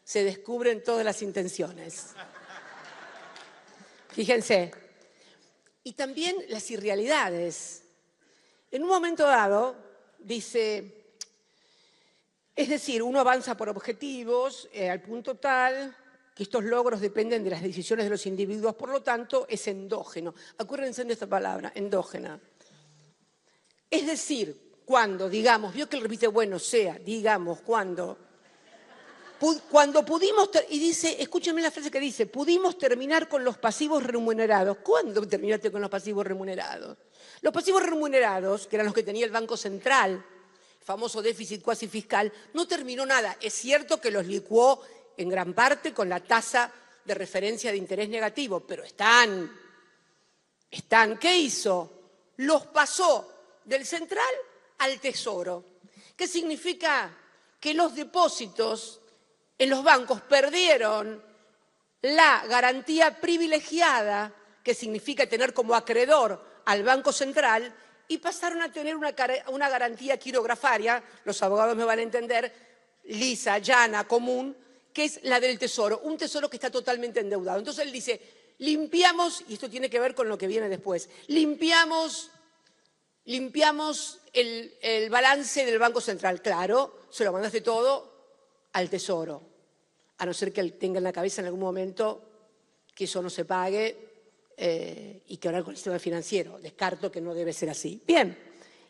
se descubren todas las intenciones. Fíjense. Y también las irrealidades. En un momento dado, dice, es decir, uno avanza por objetivos al punto tal que estos logros dependen de las decisiones de los individuos, por lo tanto, es endógeno. Acuérdense de esta palabra, endógena. Es decir, cuando, digamos, vio que él repite, bueno, sea, digamos, cuando pudimos, y dice, escúchenme la frase que dice, pudimos terminar con los pasivos remunerados. ¿Cuándo terminaste con los pasivos remunerados? Los pasivos remunerados, que eran los que tenía el Banco Central, el famoso déficit cuasi fiscal, no terminó nada. Es cierto que los licuó en gran parte con la tasa de referencia de interés negativo, pero están. ¿Qué hizo? Los pasó del central al tesoro. ¿Qué significa? Que los depósitos en los bancos perdieron la garantía privilegiada, que significa tener como acreedor al Banco Central, y pasaron a tener una garantía quirografaria, los abogados me van a entender, lisa, llana, común, que es la del tesoro, un tesoro que está totalmente endeudado. Entonces él dice, limpiamos, y esto tiene que ver con lo que viene después, limpiamos el balance del Banco Central. Claro, se lo mandaste todo al tesoro, a no ser que él tenga en la cabeza en algún momento que eso no se pague y que ahora con el sistema financiero. Descarto que no debe ser así. Bien,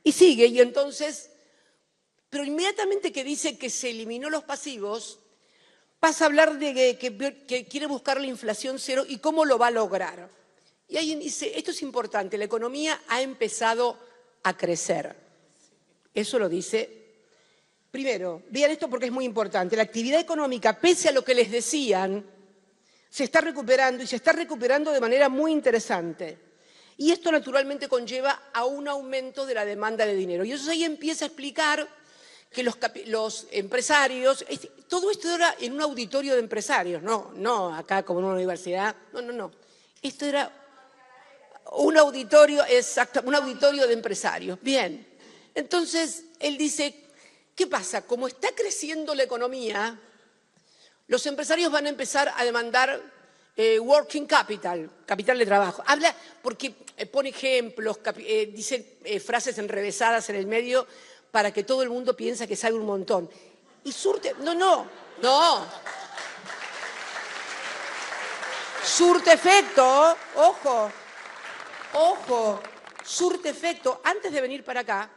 y sigue, y entonces, pero inmediatamente que dice que se eliminó los pasivos, pasa a hablar de que quiere buscar la inflación cero y cómo lo va a lograr. Y alguien dice, esto es importante, la economía ha empezado a crecer. Eso lo dice. Primero, vean esto porque es muy importante. La actividad económica, pese a lo que les decían, se está recuperando y se está recuperando de manera muy interesante. Y esto naturalmente conlleva a un aumento de la demanda de dinero. Y eso ahí empieza a explicar que los empresarios, todo esto era en un auditorio de empresarios, no acá como en una universidad, no. Esto era un auditorio, exacto, un auditorio de empresarios. Bien, entonces él dice, ¿qué pasa? Como está creciendo la economía, los empresarios van a empezar a demandar working capital, capital de trabajo. Habla porque pone ejemplos, dice frases enrevesadas en el medio para que todo el mundo piense que sabe un montón. Y surte, no. Surte efecto, ojo, surte efecto. Antes de venir para acá,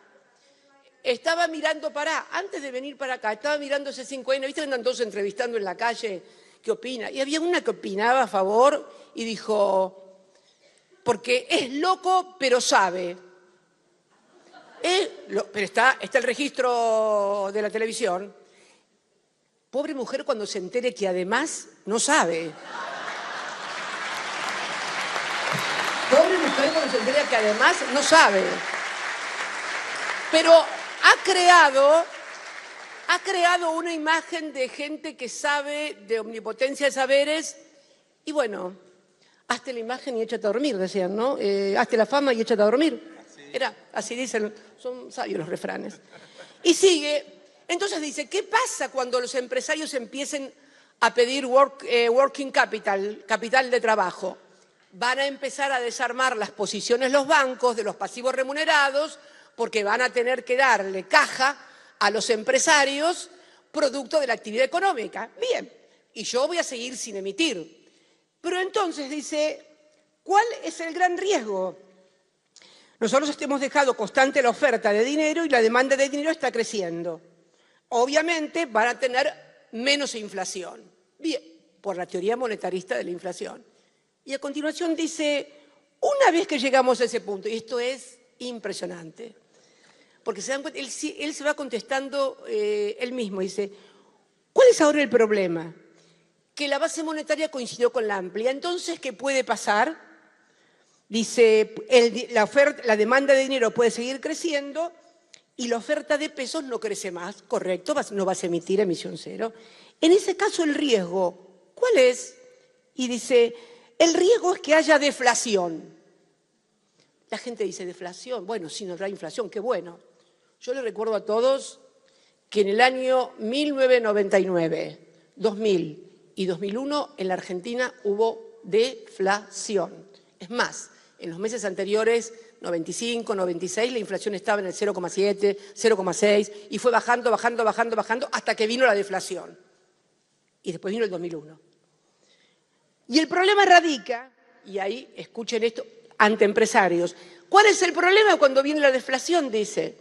estaba mirando antes de venir para acá, estaba mirando ese 5N, ¿viste que andan todos entrevistando en la calle? ¿Qué opina? Y había una que opinaba a favor y dijo, porque es loco pero sabe. Pero está el registro de la televisión. Pobre mujer cuando se entere que además no sabe. Pobre mujer cuando se entere que además no sabe. Pero ha creado una imagen de gente que sabe de omnipotencia de saberes y bueno, hazte la imagen y échate a dormir, decían, ¿no? Hazte la fama y échate a dormir. Así dicen, son sabios los refranes. Y sigue, entonces dice, ¿qué pasa cuando los empresarios empiecen a pedir working capital, capital de trabajo? Van a empezar a desarmar las posiciones los bancos de los pasivos remunerados porque van a tener que darle caja a los empresarios producto de la actividad económica. Bien, y yo voy a seguir sin emitir. Pero entonces dice, ¿cuál es el gran riesgo? Nosotros hemos dejado constante la oferta de dinero y la demanda de dinero está creciendo. Obviamente van a tener menos inflación. Bien, por la teoría monetarista de la inflación. Y a continuación dice, una vez que llegamos a ese punto, y esto es impresionante, porque se dan cuenta, él se va contestando él mismo, dice, ¿cuál es ahora el problema? Que la base monetaria coincidió con la amplia. Entonces, ¿qué puede pasar? Dice, la demanda de dinero puede seguir creciendo y la oferta de pesos no crece más, correcto, no vas a emitir emisión cero. En ese caso, el riesgo, ¿cuál es? Y dice, el riesgo es que haya deflación. La gente dice, ¿deflación? Bueno, si no habrá inflación, qué bueno. Yo les recuerdo a todos que en el año 1999, 2000 y 2001 en la Argentina hubo deflación. Es más, en los meses anteriores, 95, 96, la inflación estaba en el 0,7, 0,6 y fue bajando, bajando, bajando, bajando hasta que vino la deflación. Y después vino el 2001. Y el problema radica, y ahí escuchen esto, ante empresarios. ¿Cuál es el problema cuando viene la deflación? Dice.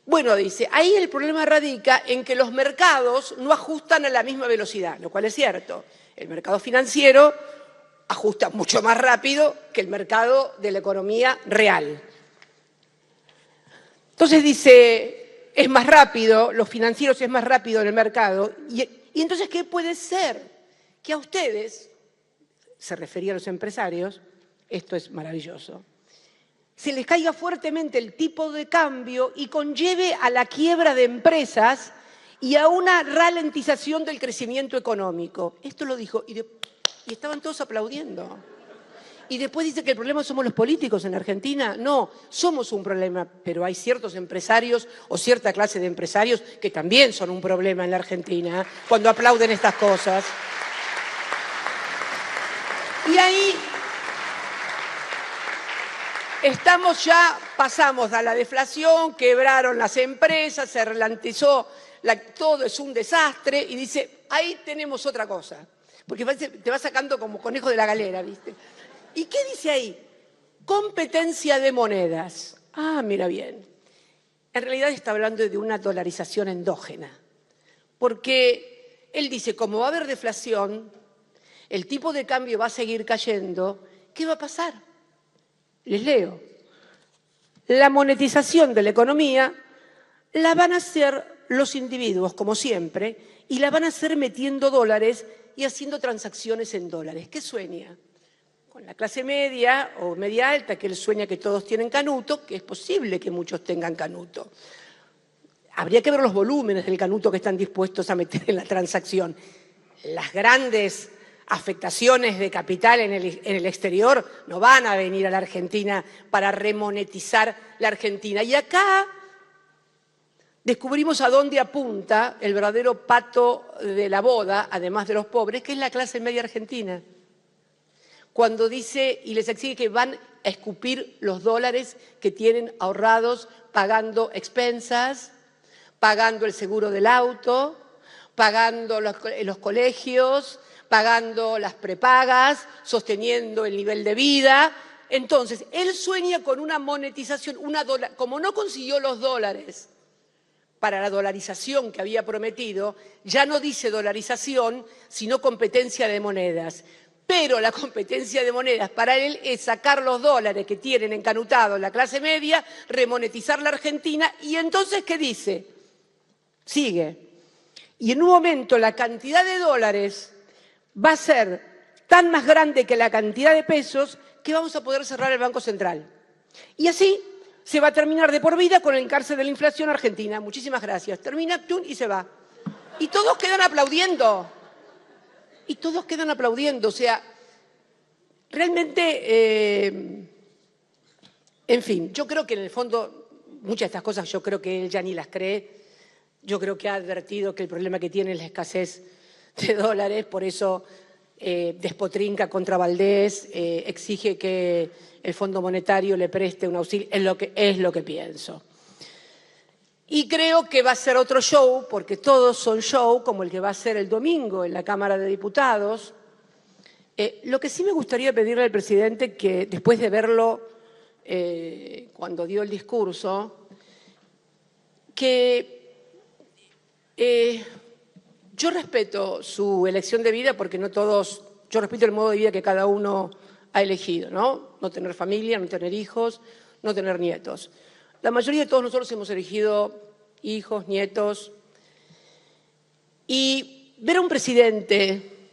Bueno, dice, ahí el problema radica en que los mercados no ajustan a la misma velocidad, lo cual es cierto. El mercado financiero ajusta mucho más rápido que el mercado de la economía real. Entonces dice, es más rápido, los financieros es más rápido en el mercado. Y entonces, ¿qué puede ser? Que a ustedes, se refería a los empresarios, esto es maravilloso, se les caiga fuertemente el tipo de cambio y conlleve a la quiebra de empresas y a una ralentización del crecimiento económico. Esto lo dijo y estaban todos aplaudiendo. Y después dice que el problema somos los políticos en Argentina. No, somos un problema, pero hay ciertos empresarios o cierta clase de empresarios que también son un problema en la Argentina cuando aplauden estas cosas. Y ahí pasamos a la deflación, quebraron las empresas, se ralentizó, todo es un desastre y dice, ahí tenemos otra cosa, porque te va sacando como conejo de la galera, ¿viste? ¿Y qué dice ahí? Competencia de monedas. Ah, mira bien. En realidad está hablando de una dolarización endógena, porque él dice, como va a haber deflación, el tipo de cambio va a seguir cayendo, ¿qué va a pasar? Les leo. La monetización de la economía la van a hacer los individuos, como siempre, y la van a hacer metiendo dólares y haciendo transacciones en dólares. ¿Qué sueña? Con la clase media o media alta, que él sueña que todos tienen canuto, que es posible que muchos tengan canuto. Habría que ver los volúmenes del canuto que están dispuestos a meter en la transacción. Las grandes afectaciones de capital en el exterior no van a venir a la Argentina para remonetizar la Argentina. Y acá descubrimos a dónde apunta el verdadero pato de la boda, además de los pobres, que es la clase media argentina. Cuando dice y les exige que van a escupir los dólares que tienen ahorrados pagando expensas, pagando el seguro del auto, pagando los colegios, pagando las prepagas, sosteniendo el nivel de vida. Entonces, él sueña con una monetización, como no consiguió los dólares para la dolarización que había prometido, ya no dice dolarización, sino competencia de monedas. Pero la competencia de monedas para él es sacar los dólares que tienen encanutados la clase media, remonetizar la Argentina, y entonces, ¿qué dice? Sigue. Y en un momento la cantidad de dólares va a ser tan más grande que la cantidad de pesos que vamos a poder cerrar el Banco Central. Y así se va a terminar de por vida con el encarce de la inflación argentina. Muchísimas gracias. Termina y se va. Y todos quedan aplaudiendo. Y todos quedan aplaudiendo. O sea, realmente, en fin, yo creo que en el fondo muchas de estas cosas yo creo que él ya ni las cree. Yo creo que ha advertido que el problema que tiene es la escasez de dólares, por eso despotrinca contra Valdés, exige que el Fondo Monetario le preste un auxilio, es lo que pienso. Y creo que va a ser otro show, porque todos son show, como el que va a ser el domingo en la Cámara de Diputados. Lo que sí me gustaría pedirle al presidente, que después de verlo cuando dio el discurso, que Yo respeto su elección de vida porque no todos, yo respeto el modo de vida que cada uno ha elegido, ¿no? No tener familia, no tener hijos, no tener nietos. La mayoría de todos nosotros hemos elegido hijos, nietos. Y ver a un presidente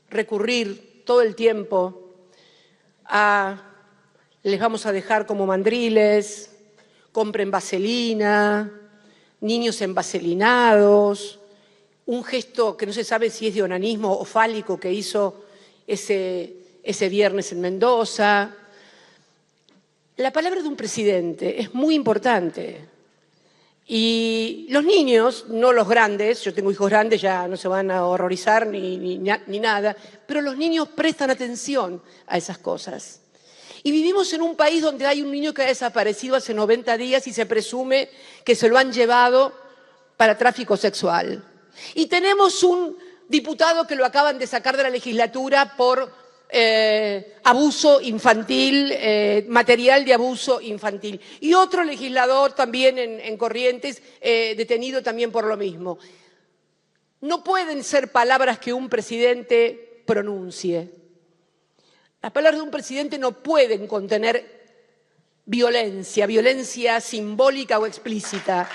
recurrir todo el tiempo a les vamos a dejar como mandriles, compren vaselina, niños envaselinados, un gesto que no se sabe si es de onanismo o fálico que hizo ese viernes en Mendoza. La palabra de un presidente es muy importante. Y los niños, no los grandes, yo tengo hijos grandes, ya no se van a horrorizar ni nada, pero los niños prestan atención a esas cosas. Y vivimos en un país donde hay un niño que ha desaparecido hace 90 días y se presume que se lo han llevado para tráfico sexual. Y tenemos un diputado que lo acaban de sacar de la legislatura por abuso infantil, material de abuso infantil. Y otro legislador también en Corrientes, detenido también por lo mismo. No pueden ser palabras que un presidente pronuncie. Las palabras de un presidente no pueden contener violencia, violencia simbólica o explícita.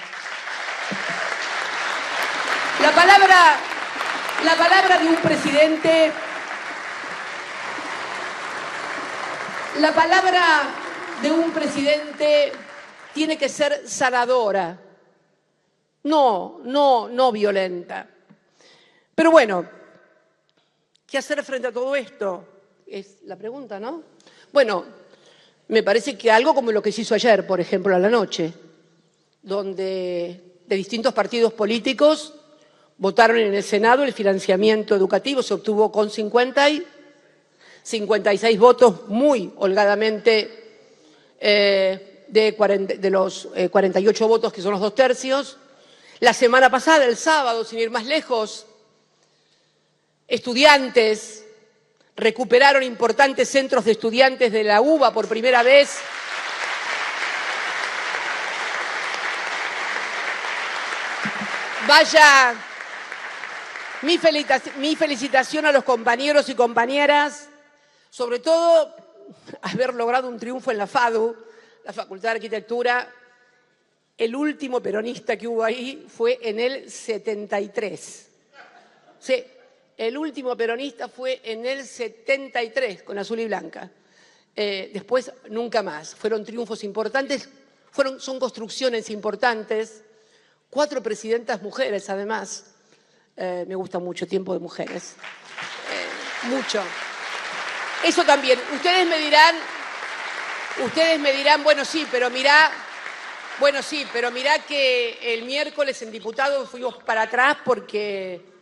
La palabra de un presidente... La palabra de un presidente tiene que ser sanadora, no violenta. Pero bueno, ¿qué hacer frente a todo esto? Es la pregunta, ¿no? Bueno, me parece que algo como lo que se hizo ayer, por ejemplo, a la noche, donde de distintos partidos políticos votaron en el Senado el financiamiento educativo, se obtuvo con 56 votos muy holgadamente de los 48 votos que son los 2/3. La semana pasada, el sábado, sin ir más lejos, estudiantes recuperaron importantes centros de estudiantes de la UBA por primera vez. Vaya mi felicitación a los compañeros y compañeras, sobre todo haber logrado un triunfo en la FADU, la Facultad de Arquitectura. El último peronista que hubo ahí fue en el 73. Sí, el último peronista fue en el 73, con azul y blanca. Después, nunca más. Fueron triunfos importantes, son construcciones importantes. 4 presidentas mujeres, además. Me gusta mucho Tiempo de Mujeres. Mucho. Eso también. Ustedes me dirán, bueno, sí, pero mirá que el miércoles en diputados fuimos para atrás porque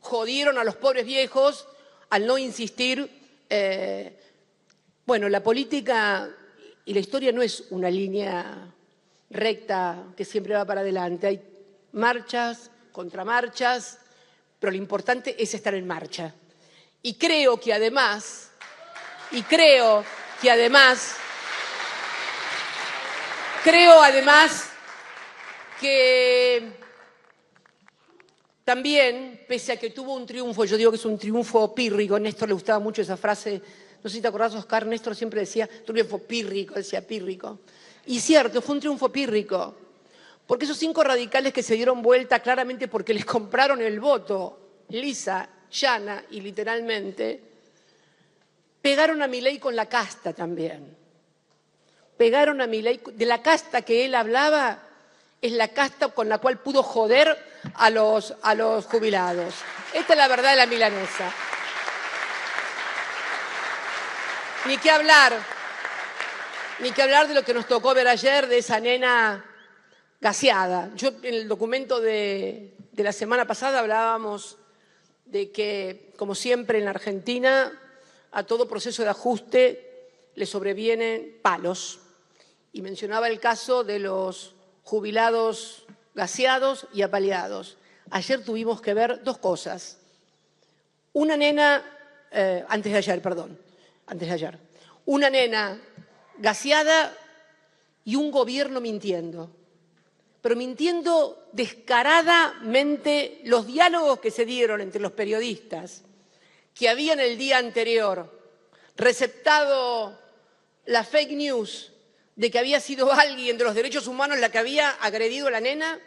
jodieron a los pobres viejos al no insistir. Bueno, la política y la historia no es una línea recta que siempre va para adelante. Hay marchas, contramarchas, pero lo importante es estar en marcha. Y creo además que también, pese a que tuvo un triunfo, yo digo que es un triunfo pírrico, a Néstor le gustaba mucho esa frase, no sé si te acordás, Oscar, Néstor siempre decía triunfo pírrico, decía pírrico. Y cierto, fue un triunfo pírrico, porque esos 5 radicales que se dieron vuelta claramente porque les compraron el voto, lisa, llana y literalmente, pegaron a Milei con la casta también. Pegaron a Milei, de la casta que él hablaba, es la casta con la cual pudo joder a los jubilados. Esta es la verdad de la milanesa. Ni que hablar de lo que nos tocó ver ayer de esa nena gaseada. Yo en el documento de la semana pasada hablábamos de que, como siempre en la Argentina, a todo proceso de ajuste le sobrevienen palos. Y mencionaba el caso de los jubilados gaseados y apaleados. Ayer tuvimos que ver 2 cosas. Una nena, antes de ayer, una nena gaseada y un gobierno mintiendo. pero mintiendo descaradamente los diálogos que se dieron entre los periodistas que habían el día anterior receptado la fake news de que había sido alguien de los derechos humanos la que había agredido a la nena,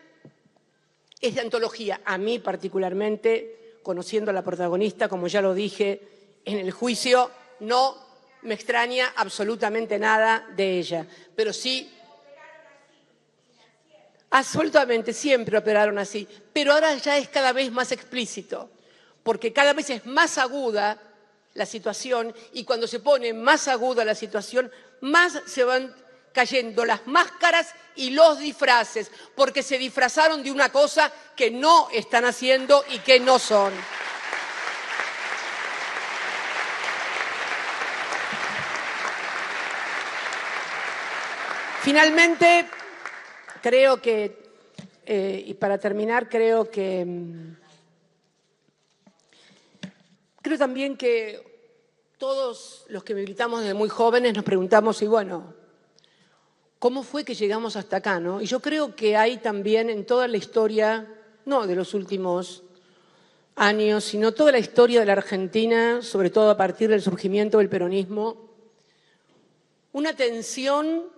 es de antología. A mí particularmente, conociendo a la protagonista, como ya lo dije en el juicio, no me extraña absolutamente nada de ella, pero sí, absolutamente, siempre operaron así, pero ahora ya es cada vez más explícito, porque cada vez es más aguda la situación y cuando se pone más aguda la situación, más se van cayendo las máscaras y los disfraces, porque se disfrazaron de una cosa que no están haciendo y que no son. Finalmente, creo que, y para terminar, creo también que todos los que militamos desde muy jóvenes nos preguntamos, y bueno, ¿cómo fue que llegamos hasta acá, no? Y yo creo que hay también en toda la historia, no de los últimos años, sino toda la historia de la Argentina, sobre todo a partir del surgimiento del peronismo, una tensión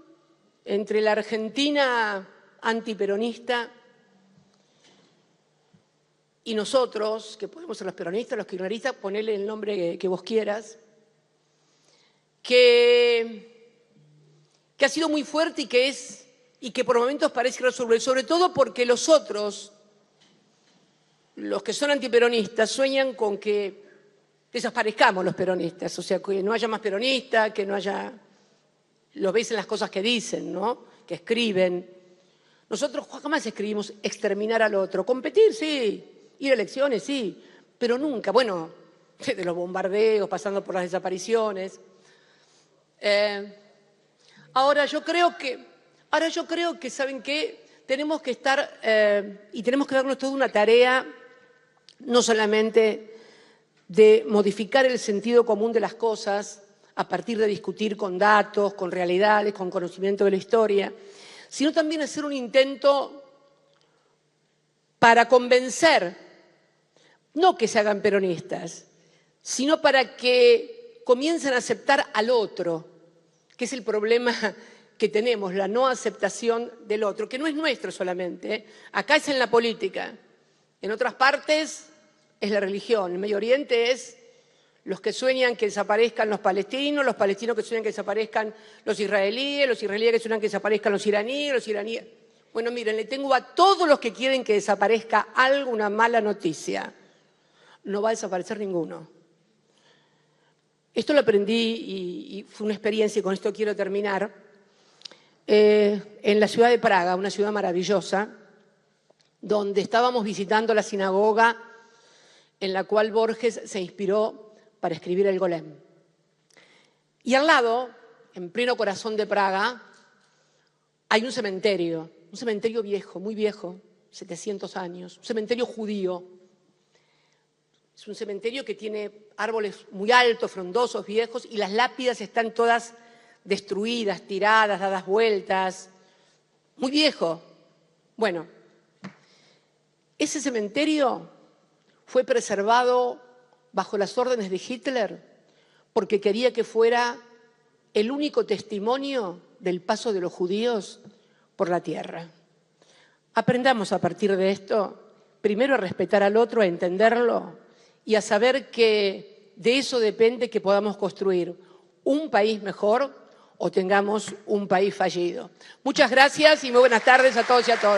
entre la Argentina antiperonista y nosotros, que podemos ser los peronistas, los kirchneristas, ponele el nombre que vos quieras, que ha sido muy fuerte y que por momentos parece irresolvible, sobre todo porque los otros, los que son antiperonistas, sueñan con que desaparezcamos los peronistas, o sea, que no haya más peronistas, que no haya... Lo ves en las cosas que dicen, ¿no? Que escriben. Nosotros jamás escribimos exterminar al otro. Competir, sí. Ir a elecciones, sí. Pero nunca, bueno, de los bombardeos, pasando por las desapariciones. Ahora yo creo que, ¿saben qué? Tenemos que estar, y tenemos que darnos toda una tarea, no solamente de modificar el sentido común de las cosas, a partir de discutir con datos, con realidades, con conocimiento de la historia, sino también hacer un intento para convencer, no que se hagan peronistas, sino para que comiencen a aceptar al otro, que es el problema que tenemos, la no aceptación del otro, que no es nuestro solamente, ¿eh? Acá es en la política, en otras partes es la religión, en Medio Oriente es los que sueñan que desaparezcan los palestinos que sueñan que desaparezcan los israelíes que sueñan que desaparezcan los iraníes. Bueno, miren, le tengo a todos los que quieren que desaparezca algo una mala noticia. No va a desaparecer ninguno. Esto lo aprendí y fue una experiencia, y con esto quiero terminar, en la ciudad de Praga, una ciudad maravillosa, donde estábamos visitando la sinagoga en la cual Borges se inspiró para escribir el Golem. Y al lado, en pleno corazón de Praga, hay un cementerio viejo, muy viejo, 700 años, un cementerio judío. Es un cementerio que tiene árboles muy altos, frondosos, viejos, y las lápidas están todas destruidas, tiradas, dadas vueltas. Muy viejo. Bueno, ese cementerio fue preservado bajo las órdenes de Hitler porque quería que fuera el único testimonio del paso de los judíos por la tierra. Aprendamos a partir de esto, primero a respetar al otro, a entenderlo y a saber que de eso depende que podamos construir un país mejor o tengamos un país fallido. Muchas gracias y muy buenas tardes a todos y a todas.